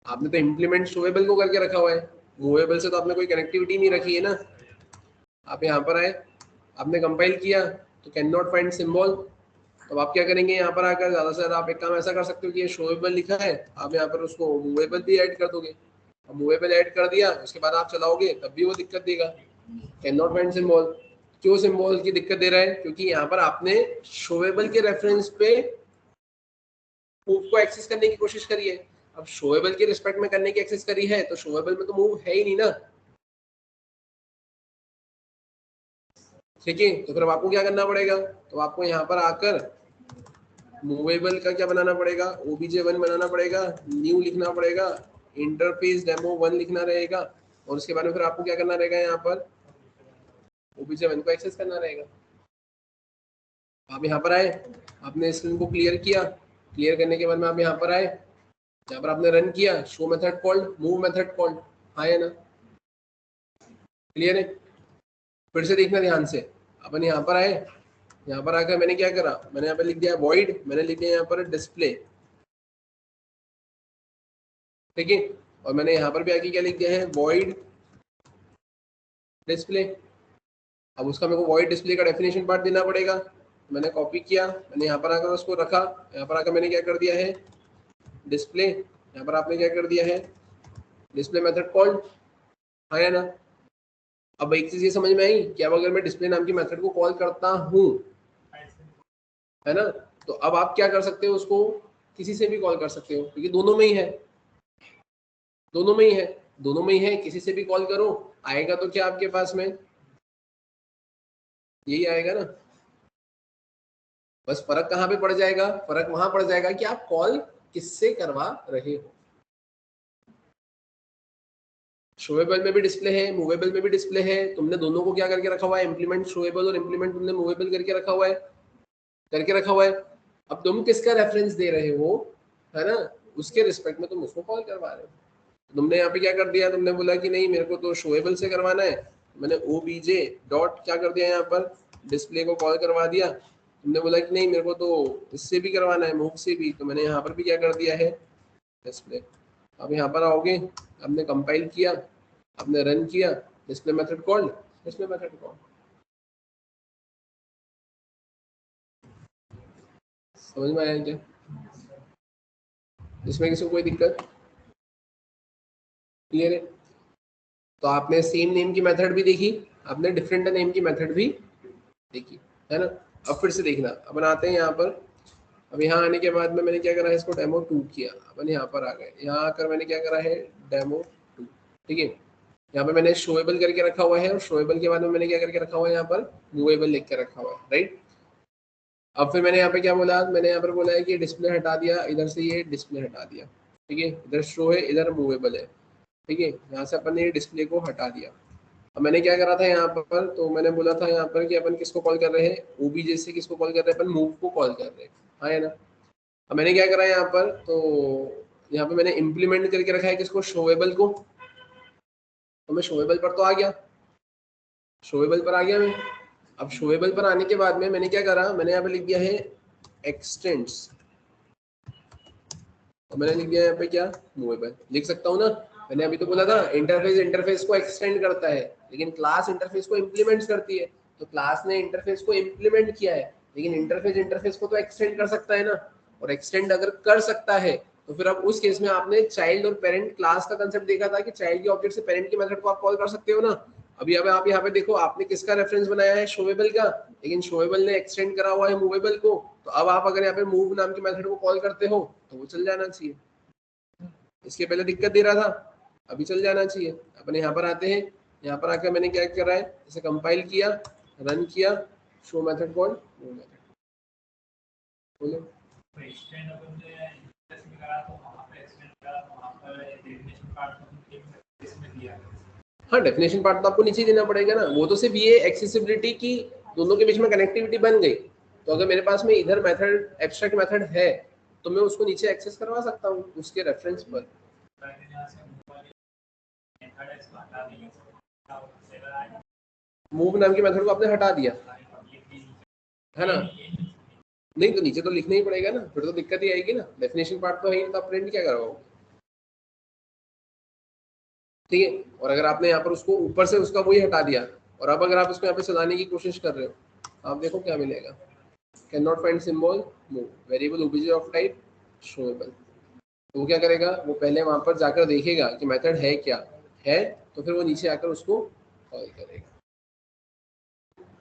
आपने तो इम्प्लीमेंट शोएबल को करके रखा हुआ है, मूवेबल से तो आपने कोई कनेक्टिविटी नहीं रखी है ना। आप यहाँ पर आए, आपने कंपाइल किया तो कैन नॉट फाइंड सिंबल, तो आप क्या करेंगे, यहाँ पर आकर ज़्यादा से ज़्यादा आप एक काम ऐसा कर सकते हो कि ये शोएबल लिखा है, आप यहाँ पर उसको मूवेबल भी ऐड कर दोगे। मूवेबल ऐड कर दिया, उसके बाद आप चलाओगे तब भी वो दिक्कत देगा, कैन नॉट फाइंड सिंबल। क्यों सिंबल की दिक्कत दे रहा है, क्योंकि यहाँ पर आपने शोएबल के रेफरेंस पे मूव को एक्सेस करने की कोशिश करी है। अब शोएबल के रिस्पेक्ट में करने की एक्सेस करी है तो शोएबल में तो मूव है ही नहीं ना। ठीक है, तो फिर अब आपको क्या करना पड़ेगा, तो आपको यहाँ पर आकर मूवेबल का क्या बनाना पड़ेगा, obj1 बनाना पड़ेगा, न्यू लिखना पड़ेगा, इंटरफेस डेमो 1 लिखना रहेगा, और उसके बाद में फिर आपको क्या करना रहेगा, यहाँ पर obj1 को एक्सेस करना रहेगा। आप यहाँ पर आए, आपने स्क्रीन को क्लियर किया, क्लियर करने के बाद में आप यहाँ पर आए, यहाँ पर आपने रन किया, show method called, move method called, हाँ है ना, क्लियर है। फिर से देखना ध्यान से, अपन यहाँ पर आए, यहाँ पर आकर मैंने क्या करा, मैंने यहाँ पर लिख दिया वॉइड, मैंने लिख दिया यहाँ पर डिस्प्ले, ठीक है, और मैंने यहाँ पर भी आके क्या लिख दिया है, वॉइड डिस्प्ले। अब उसका मेरे को वॉइड डिस्प्ले का डेफिनेशन पार्ट देना पड़ेगा, मैंने कॉपी किया, मैंने यहाँ पर आकर उसको रखा, यहाँ पर आकर मैंने क्या कर दिया है, डिस्प्ले, यहाँ पर आपने क्या कर दिया है, डिस्प्ले मेथड कॉल्ड, हाँ या ना। अब एक चीज ये समझ में आई कि अब अगर मैं डिस्प्ले नाम की मेथड को कॉल करता हूँ, है ना, तो अब आप क्या कर सकते हो, उसको किसी से भी कॉल कर सकते हो, क्योंकि दोनों में ही है, दोनों में ही है, दोनों में ही है, किसी से भी कॉल करो, आएगा तो क्या आपके पास में यही आएगा ना। बस फर्क कहाँ पे पड़ जाएगा, फर्क वहां पड़ जाएगा कि आप कॉल किससे करवा रहे हो। शोएबल में भी डिस्प्ले है, मूवेबल में भी डिस्प्ले है, तुमने दोनों को क्या करके रखा हुआ है, इम्प्लीमेंट शोएबल और इम्प्लीमेंट तुमने मूवेबल करके रखा हुआ है, करके रखा हुआ है। अब तुम किसका रेफरेंस दे रहे हो, है ना, उसके रिस्पेक्ट में तुम उसको कॉल करवा रहे हो। तुमने यहाँ पे क्या कर दिया, तुमने बोला कि नहीं मेरे को तो शोएबल से करवाना है, मैंने ओबीजे डॉट क्या कर दिया, यहाँ पर डिस्प्ले को कॉल करवा दिया। तुमने बोला कि नहीं मेरे को तो इससे भी करवाना है, मूव से भी, तो मैंने यहाँ पर भी क्या कर दिया है, डिस्प्ले। अब यहाँ पर आओगे, आपने कंपाइल किया, आपने रन किया, display method called, display method called. समझ में आया क्या, इसमें किसी को कोई दिक्कत, क्लियर है। तो आपने सेम नेम की मेथड भी देखी, आपने डिफरेंट नेम की मेथड भी देखी, है ना। अब फिर से देखना, अपन आते हैं यहाँ पर, अब यहाँ आने के बाद में मैंने क्या करा है, इसको डेमो 2 किया, अपन यहाँ पर आ गए, यहाँ आकर मैंने क्या करा है, डेमो 2, ठीक है। यहाँ पे मैंने शोएबल करके रखा हुआ है, और शोएबल के बाद में मैंने क्या करके रखा हुआ है, यहाँ पर मूवेबल लिख के रखा हुआ है, राइट। अब फिर मैंने यहाँ पे क्या बोला, मैंने यहाँ पर बोला है कि डिस्प्ले हटा दिया, इधर से ये डिस्प्ले हटा दिया, ठीक है, इधर शो है, इधर मूवेबल है, ठीक है, यहाँ से अपन ने ये डिस्प्ले को हटा दिया। अब मैंने क्या करा था यहाँ पर, तो मैंने बोला था यहाँ पर कि अपन किसको कॉल कर रहे हैं, ओबीजे से किसको कॉल कर रहे हैं, अपन मूव को कॉल कर रहे हैं, हाँ है ना। अब मैंने क्या करा यहाँ पर, तो यहाँ पे मैंने इम्प्लीमेंट करके रखा है किसको, शोएबल को, तो मैं शोएबल पर तो आ गया, शोएबल पर आ गया मैं। अब शोएबल पर आने के बाद में मैंने क्या करा, मैंने यहाँ पे लिख दिया है एक्सटेंड्स, और मैंने लिख दिया यहाँ पे क्या, मूवेबल लिख सकता हूँ ना। मैंने अभी तो बोला था इंटरफेस इंटरफेस को एक्सटेंड करता है, लेकिन क्लास इंटरफेस को इम्प्लीमेंट करती है, तो क्लास ने इंटरफेस को इम्प्लीमेंट किया है, लेकिन इंटरफेस इंटरफेस को तो एक्सटेंड कर सकता है ना। और एक्सटेंड अगर कर सकता है तो फिर अब उस केस में आपने चाइल्ड और पेरेंट क्लास का कंसेप्ट देखा था कि चाइल्ड के ऑब्जेक्ट से पेरेंट की मेथड को आप कॉल कर सकते हो ना। अभी अब आप यहाँ पे देखो, आपने किसका रेफरेंस बनाया है, शोएबल का, लेकिन शोएबल ने एक्सटेंड करा हुआ है मूवेबल को, तो अब आप अगर यहाँ पे मूव नाम की मेथड को कॉल करते हो तो वो चल जाना चाहिए। इसके पहले दिक्कत दे रहा था, अभी चल जाना चाहिए। अपने यहाँ पर आते हैं, यहाँ पर आकर मैंने क्या करा है, इसे कंपाइल किया, रन किया, show method call, move method, बोलो। तो एक्सटेंड अपन ने इंटरेस्ट करा तो वहां पे एक्सटेंड करा तो वहां पर डेफिनेशन पार्ट तो इसमें दिया है। हाँ, डेफिनेशन पार्ट तो आपको नीचे देना पड़ेगा ना, वो तो सिर्फ ये एक्सेसिबिलिटी की दोनों के बीच में कनेक्टिविटी बन गई, तो अगर मेरे पास में इधर मेथड एब्स्ट्रैक्ट मेथड है तो मैं उसको नीचे एक्सेस करवा सकता हूँ उसके रेफरेंस पर। मूव नाम की मेथड को आपने हटा दिया है ना, नहीं तो नीचे तो लिखना ही पड़ेगा ना, फिर तो दिक्कत ही आएगी ना, डेफिनेशन पार्ट तो है ही, तो आप प्रिंट क्या करवाओगे, ठीक है। और अगर आपने यहाँ पर उसको ऊपर से उसका वही हटा दिया और अब अगर आप उसको यहाँ पे सजाने की कोशिश कर रहे हो आप देखो क्या मिलेगा, can not find symbol move variable OBJ of type showable. तो वो क्या करेगा, वो पहले वहां पर जाकर देखेगा कि मेथड है क्या है, तो फिर वो नीचे आकर उसको कॉल करेगा,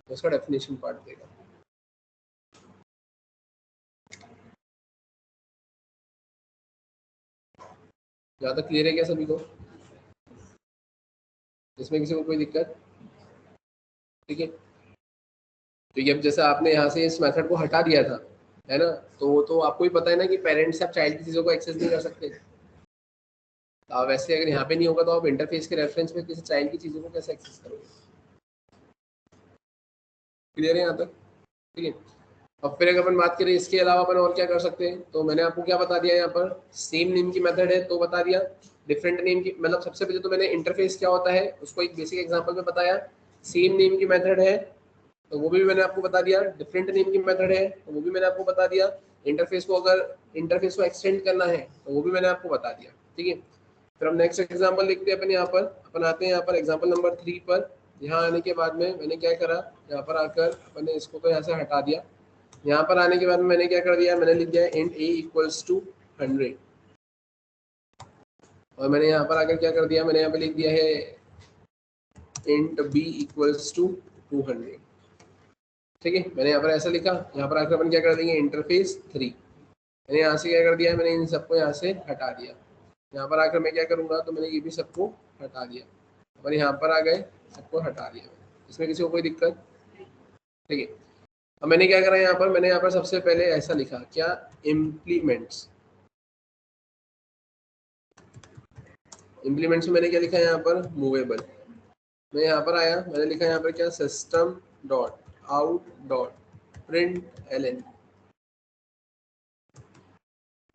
उसका डेफिनेशन पार्ट देगा। ज्यादा क्लियर है क्या सभी को, इसमें किसी को कोई दिक्कत, ठीक है। तो ये अब जैसे आपने यहाँ से इस मेथड को हटा दिया था है ना, तो वो तो आपको ही पता है ना कि पेरेंट्स आप चाइल्ड की चीज़ों को एक्सेस नहीं कर सकते, तो आप वैसे अगर यहाँ पे नहीं होगा तो आप इंटरफेस के रेफरेंस में किसी चाइल्ड की चीज़ों को कैसे एक्सेस करोगे, क्लियर है यहाँ तक, ठीक है। अब फिर अगर अपन बात करें इसके अलावा अपन और क्या कर सकते हैं, तो मैंने आपको क्या बता दिया यहाँ पर, सेम नेम की मेथड है तो बता दिया, डिफरेंट नेम की मतलब सबसे पहले तो मैंने इंटरफेस क्या होता है उसको एक बेसिक एग्जांपल में बताया, सेम नेम की मेथड है तो वो भी मैंने आपको बता दिया, डिफरेंट नेम की मेथड है तो वो भी मैंने आपको बता दिया, इंटरफेस को अगर इंटरफेस को एक्सटेंड करना है तो वो भी मैंने आपको बता दिया, ठीक है। फिर हम नेक्स्ट एग्जांपल लिखते हैं अपन यहाँ पर, अपन आते हैं यहाँ पर एग्जांपल नंबर 3 पर। यहाँ आने के बाद में मैंने क्या करा, यहाँ पर आकर अपन ने इसको तो यहाँ से हटा दिया, यहाँ पर आने के बाद में मैंने क्या कर दिया, मैंने लिख दिया इंट a इक्वल्स टू 100 और मैंने यहाँ पर आकर क्या कर दिया, मैंने यहाँ पे लिख दिया है इंट b इक्वल्स टू 200, ठीक है। मैंने यहाँ पर ऐसा लिखा, यहाँ पर आकर अपन क्या कर देंगे इंटरफेस 3, मैंने यहाँ से क्या कर दिया, मैंने इन सबको यहाँ से हटा दिया, यहाँ पर आकर मैं क्या करूँगा तो मैंने ये भी सबको हटा दिया, अपन यहाँ पर आ गए सबको हटा दिया, इसमें किसी को कोई दिक्कत, ठीक है। अब मैंने क्या करा यहाँ पर, मैंने यहाँ पर सबसे पहले ऐसा लिखा क्या, इम्प्लीमेंट्स, इम्प्लीमेंट्स में मैंने क्या लिखा यहाँ पर मूवेबल, मैं यहाँ पर आया मैंने लिखा यहाँ पर क्या system dot out dot println,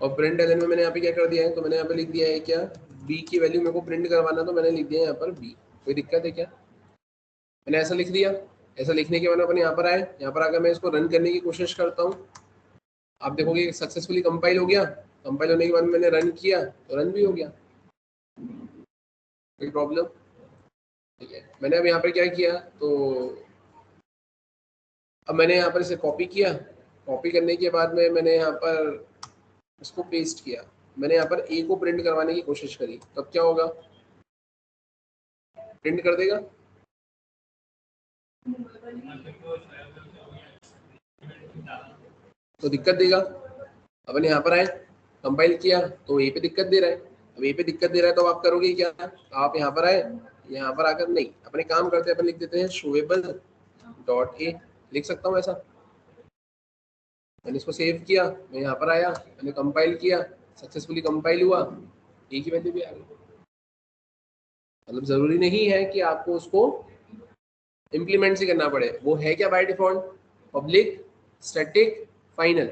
और प्रिंट एलन में मैंने यहाँ पे क्या कर दिया है, तो मैंने यहाँ पे लिख दिया है क्या, बी की वैल्यू मेरे को प्रिंट करवाना, तो मैंने लिख दिया यहाँ पर बी, कोई दिक्कत है क्या, मैंने ऐसा लिख दिया। ऐसा लिखने के बाद अपन यहाँ पर आए, यहाँ पर आकर मैं इसको रन करने की कोशिश करता हूँ, आप देखोगे सक्सेसफुली कंपाइल हो गया, कंपाइल होने के बाद मैंने रन किया तो रन भी हो गया, कोई प्रॉब्लम, ठीक है। मैंने अब यहाँ पर क्या किया, तो अब मैंने यहाँ पर इसे कॉपी किया, कॉपी करने के बाद में मैंने यहाँ पर इसको पेस्ट किया, मैंने यहाँ पर ए को प्रिंट करवाने की कोशिश करी, तब क्या होगा, प्रिंट कर देगा, तो दिक्कत देगा। अपन यहाँ पर आए कंपाइल किया तो ए पे दिक्कत दे रहा है, अब ए पे दिक्कत दे रहा है तो आप करोगे क्या, आप यहाँ पर आए, यहाँ पर आकर नहीं अपने काम करते हैं, अपन लिख देते हैं शोएबल डॉट ए, लिख सकता हूँ ऐसा, मैंने इसको सेव किया, मैं यहाँ पर आया मैंने कंपाइल किया, सक्सेसफुली कंपाइल हुआ, ए की वैल्यू भी आ गई। मतलब जरूरी नहीं है कि आपको उसको इम्प्लीमेंट से करना पड़े, वो है क्या bye default public static final,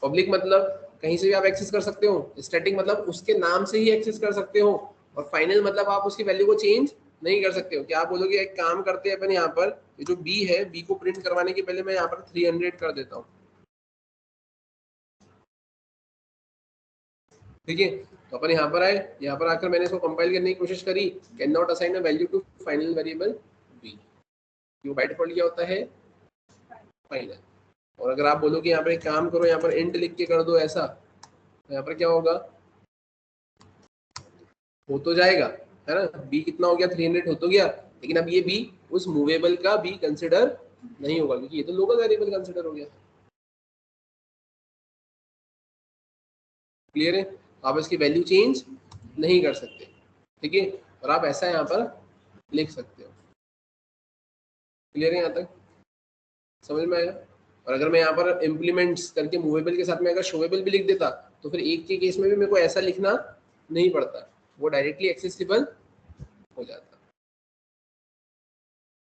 public मतलब कहीं से भी आप एक्सेस कर सकते हो, स्टैटिक मतलब उसके नाम से ही एक्सेस कर सकते हो, और फाइनल मतलब आप उसकी वैल्यू को चेंज नहीं कर सकते हो। क्या आप बोलोगे एक काम करते हैं अपन यहाँ पर, ये जो बी है बी को प्रिंट करवाने के पहले मैं यहाँ पर 300 कर देता हूँ, ठीक है। तो अपन यहाँ पर आए, यहाँ पर आकर मैंने इसको कंपाइल करने की कोशिश करी, can not assign a value to final variable b, ये बाय डिफॉल्ट क्या होता है फाइनल। और अगर आप बोलो कि यहाँ पर एक काम करो, यहाँ पर इंट लिख के कर दो ऐसा, तो यहाँ पर क्या होगा, हो तो जाएगा है ना, बी कितना हो गया 300 हो तो गया, लेकिन अब ये बी उस मूवेबल का बी कंसिडर नहीं होगा क्योंकि ये तो लोकल वेरिएबल कंसिडर हो गया, क्लियर है। आप इसकी वैल्यू चेंज नहीं कर सकते, ठीक है, और आप ऐसा यहाँ पर लिख सकते हो, क्लियर है यहाँ तक, समझ में आया। और अगर मैं यहाँ पर इम्प्लीमेंट्स करके मूवेबल के साथ में अगर शोवेबल भी लिख देता तो फिर एक के केस में भी मेरे को ऐसा लिखना नहीं पड़ता, वो डायरेक्टली एक्सेसिबल हो जाता,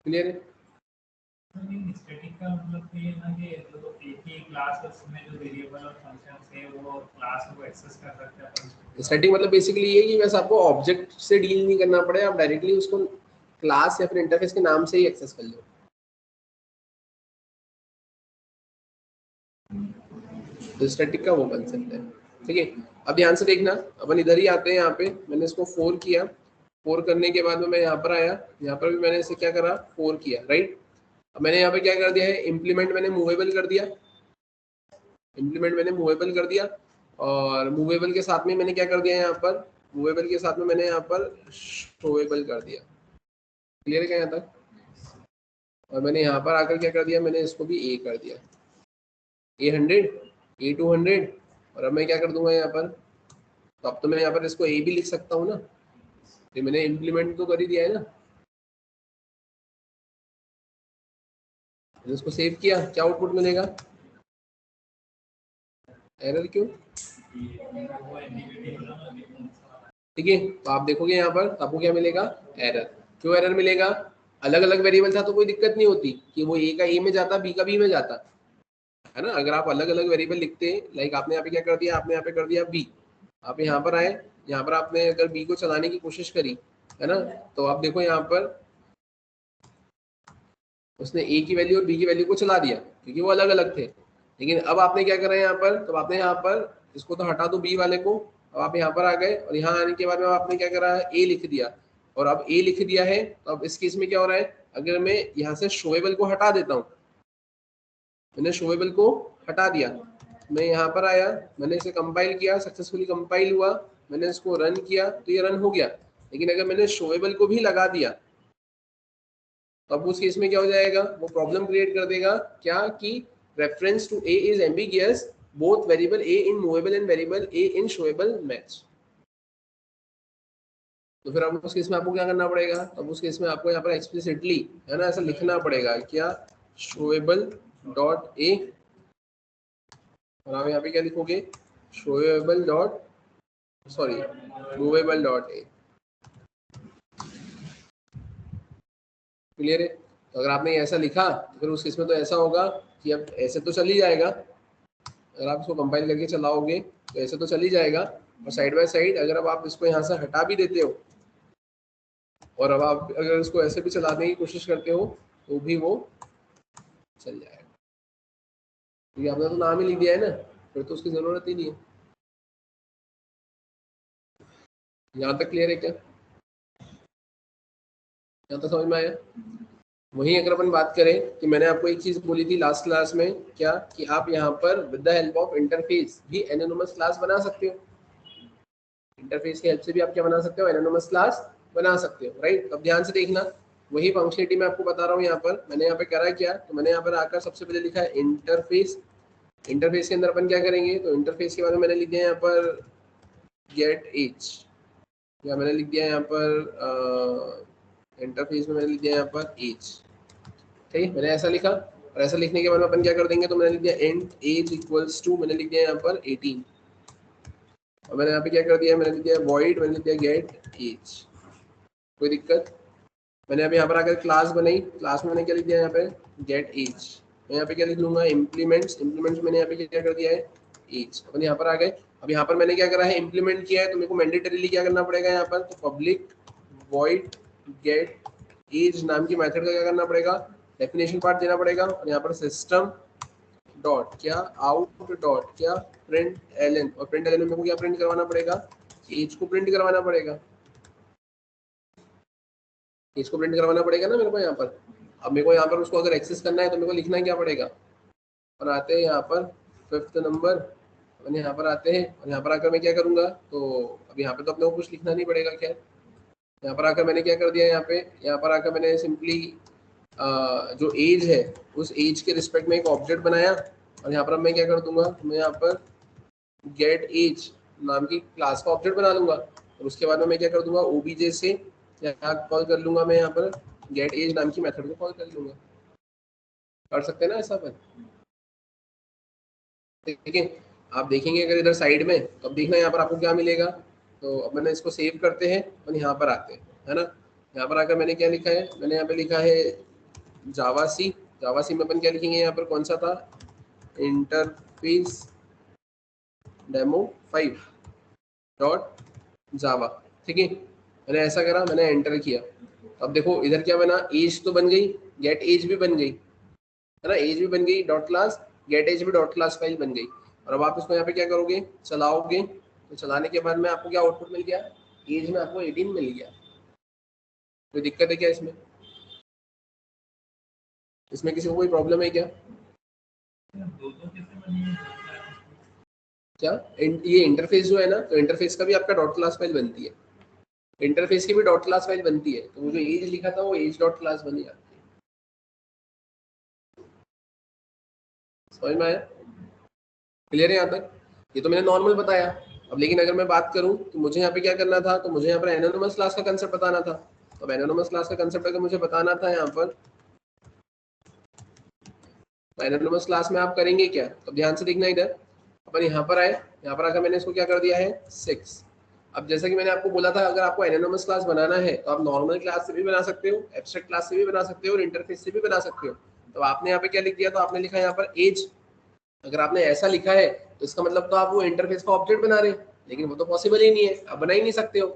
क्लियर है। स्टैटिक का मतलब तो ये ना कि जो एक ही क्लास है उसमें जो वेरिएबल और फंक्शंस है वो क्लास को एक्सेस कर सकते हैं अपन। स्टैटिक मतलब बेसिकली ये कि बस आपको ऑब्जेक्ट से डील नहीं करना पड़े, आप डायरेक्टली उसको क्लास या फिर इंटरफेस के नाम से ही एक्सेस कर लो। तो स्टैटिक का वो कंसेप्ट है। ठीक है, अब ध्यान से देखना, अपन इधर ही आते हैं। यहाँ पे मैंने इसको 4 किया, 4 करने के बाद में मैं यहाँ पर आया, यहाँ पर भी मैंने इसे क्या करा, 4 किया, राइट। अब मैंने यहाँ पे क्या कर दिया है, इम्प्लीमेंट मैंने मूवेबल कर दिया, इम्प्लीमेंट मैंने मूवेबल कर दिया, और मूवेबल के साथ में मैंने क्या कर दिया यहाँ पर, मूवेबल के साथ में मैंने यहाँ पर शोएबल कर दिया। क्लियर है क्या यहाँ तक? और मैंने यहाँ पर आकर क्या कर दिया, मैंने इसको भी ए कर दिया, A100, A200, और अब मैं क्या कर दूंगा यहाँ पर, तो अब तो मैं यहाँ पर इसको ए भी लिख सकता हूँ ना, तो मैंने इम्प्लीमेंट तो कर ही दिया है ना। मैंने इसको सेव किया, क्या आउटपुट मिलेगा, एरर क्यों? ठीक है, तो आप देखोगे यहाँ पर आपको क्या मिलेगा, एरर। क्यों एरर मिलेगा? अलग अलग वेरिएबल था तो कोई दिक्कत नहीं होती कि वो ए का ए में जाता, बी का बी में जाता, है ना। अगर आप अलग अलग वेरिएबल लिखते, लाइक आपने यहाँ पे क्या कर दिया, आपने यहाँ पे कर दिया बी, आप यहाँ पर आए, यहाँ पर आपने अगर बी को चलाने की कोशिश करी, है ना, तो आप देखो यहाँ पर उसने ए की वैल्यू और बी की वैल्यू को चला दिया क्योंकि वो अलग अलग थे। लेकिन अब आपने क्या करा यहाँ पर, तो आपने यहाँ पर इसको तो हटा दो बी वाले को, अब आप यहाँ पर आ गए और यहाँ आने के बाद में आपने क्या करा, ए लिख दिया, और अब ए लिख दिया है तो अब इस केस में क्या हो रहा है, अगर मैं यहाँ से शोएबल को हटा देता हूँ, मैंने शोएबल को हटा दिया, मैं यहाँ पर आया, मैंने इसे कंपाइल किया, सक्सेसफुली कंपाइल हुआ, मैंने इसको रन किया तो ये रन हो गया। लेकिन अगर मैंने शोएबल को भी लगा दिया तो अब उस केस में क्या हो जाएगा, वो प्रॉब्लम क्रिएट कर देगा, क्या कि reference to a is ambiguous, both variable a in movable and variable a in showable match. तो फिर अब उस केस में आपको क्या करना पड़ेगा, अब उस केस में आपको यहाँ पर एक्सप्लिसिटली, है ना, ऐसा लिखना पड़ेगा, क्या, शोएबल डॉट ए, और आप यहाँ पे क्या लिखोगे, showable dot, sorry, movable dot a. Clear है? तो अगर आपने ऐसा लिखा तो फिर उस केस में तो ऐसा होगा कि अब ऐसे तो चल ही जाएगा, अगर आप इसको कंपाइल करके चलाओगे तो ऐसे तो चल ही जाएगा, और साइड बाय साइड अगर अब आप इसको यहाँ से हटा भी देते हो और अब आप अगर इसको ऐसे भी चलाने की कोशिश करते हो तो भी वो चल जाएगा, क्योंकि आपने तो नाम ही लिख दिया है ना, फिर तो उसकी जरूरत ही नहीं है। यहाँ तक क्लियर है क्या? यहाँ तक समझ में आया? वहीं अगर अपन बात करें कि मैंने आपको एक चीज बोली थी लास्ट क्लास में, क्या कि आप यहाँ पर with the help of interface भी एनोनिमस क्लास बना सकते हो। इंटरफेस की हेल्प से भी आप क्या बना सकते हो, एनोनिमस क्लास बना सकते हो, राइट। अब ध्यान से देखना, वही फंक्शनलिटी मैं आपको बता रहा हूँ यहाँ पर। मैंने यहाँ पे करा क्या, तो मैंने यहाँ पर आकर सबसे पहले लिखा है इंटरफेस। इंटरफेस के अंदर अपन क्या करेंगे, तो इंटरफेस के बाद में मैंने लिख दिया यहाँ पर गेट एज, या मैंने लिख दिया यहाँ पर इंटरफेस में मैंने लिख दिया यहाँ पर एज। ठीक है, मैंने ऐसा लिखा, और ऐसा लिखने के बाद में अपन क्या कर देंगे, तो मैंने लिख दिया इंट एज इक्वल्स टू, मैंने लिख दिया यहाँ पर 18, और मैंने यहाँ पे क्या कर दिया, मैंने लिख दिया वॉइड, मैंने लिख दिया गेट एज। कोई दिक्कत? मैंने अभी यहाँ पर आकर क्लास बनाई, क्लास में मैंने क्या लिख दिया यहाँ पे, गेट एज। मैं यहाँ पे क्या लिख लूंगा, इम्प्लीमेंट्स, इम्प्लीमेंट्स मैंने यहाँ पे क्या कर दिया है, एज। अपन यहाँ पर आ गए, अब यहाँ पर मैंने क्या करा है, इम्प्लीमेंट किया है, तो मेरे को मैंडेटरीली क्या करना पड़ेगा यहाँ पर, तो पब्लिक वॉइड गेट एज नाम की मेथड का क्या करना पड़ेगा, डेफिनेशन पार्ट देना पड़ेगा, और यहाँ पर सिस्टम डॉट क्या, आउट डॉट क्या, प्रिंट एलन, और प्रिंट एलन में मेरे को क्या प्रिंट करवाना पड़ेगा, एज को प्रिंट करवाना पड़ेगा, एज को प्रिंट करवाना पड़ेगा ना मेरे को यहाँ पर। अब मेरे को यहाँ पर उसको अगर एक्सेस करना है तो मेरे को लिखना क्या पड़ेगा, और आते हैं यहाँ पर 5th नंबर, और यहाँ पर आते हैं, और यहाँ पर आकर मैं क्या करूँगा, तो अब यहाँ पे तो अपने को कुछ लिखना नहीं पड़ेगा। खैर, यहाँ पर आकर मैंने क्या कर दिया, यहाँ पर आकर मैंने सिंपली जो एज है उस एज के रिस्पेक्ट में एक ऑब्जेक्ट बनाया, और यहाँ पर अब मैं क्या कर दूंगा, मैं यहाँ पर गेट एज नाम की क्लास का ऑब्जेक्ट बना लूंगा, और उसके बाद में मैं क्या कर दूंगा, ओबीजे से यहाँ कॉल कर लूंगा, मैं यहाँ पर गेट एज नाम की मेथड को कॉल कर लूंगा। कर सकते हैं ना ऐसा पर? ठीक है, आप देखेंगे अगर इधर साइड में, तो अब देखना यहाँ पर आपको क्या मिलेगा। तो अब मैंने इसको सेव करते हैं और यहाँ पर आते हैं, है ना। यहाँ पर आकर मैंने क्या लिखा है, मैंने यहाँ पे लिखा है जावा सी, जावा सी में अपन क्या लिखेंगे यहाँ पर, कौन सा था, इंटरफेस डेमो 5 डॉट जावा। ठीक है, मैंने ऐसा करा, मैंने एंटर किया। अब देखो इधर क्या बना, एज तो बन गई, गेट एज भी बन गई, है ना, एज भी बन गई डॉट क्लास, गेट एज भी डॉट क्लास फाइल बन गई। और अब आप इसको यहाँ पे क्या करोगे, चलाओगे, तो चलाने के बाद में आपको क्या आउटपुट मिल गया, एज में आपको 18 मिल गया। कोई दिक्कत है क्या इसमें, इसमें किसी को कोई प्रॉब्लम है क्या? क्या ये इंटरफेस जो है ना, तो इंटरफेस का भी आपका डॉट क्लास फाइल बनती है, इंटरफेस की भी डॉट क्लास फाइल बनती है, तो वो जो एज लिखा था वो एज डॉट क्लास बनी जाती है। समझ में आया, क्लियर है यहाँ तक? ये तो मैंने नॉर्मल बताया। अब लेकिन अगर मैं बात करूं तो मुझे यहाँ पे क्या करना था, तो मुझे यहाँ पर एनोनिमस क्लास का कंसेप्ट बताना था। तो एनोनिमस क्लास का कंसेप्ट अगर मुझे बताना था यहाँ पर, एनोनिमस क्लास में आप करेंगे क्या, तो ध्यान से देखना इधर, अपन यहाँ पर आए, यहाँ पर आकर मैंने इसको क्या कर दिया है 6। अब जैसा कि मैंने आपको बोला था, अगर आपको एनोनिमस क्लास बनाना है तो आप नॉर्मल क्लास से भी बना सकते हो, एब्स्ट्रैक्ट क्लास से भी बना सकते हो और इंटरफेस से भी बना सकते हो। तो आपने यहाँ पे क्या लिख दिया, तो आपने लिखा यहाँ पर एज। अगर आपने ऐसा लिखा है तो इसका मतलब तो आप वो इंटरफेस का ऑब्जेक्ट बना रहे हैं, लेकिन वो तो पॉसिबल ही नहीं है, आप बना ही नहीं सकते हो।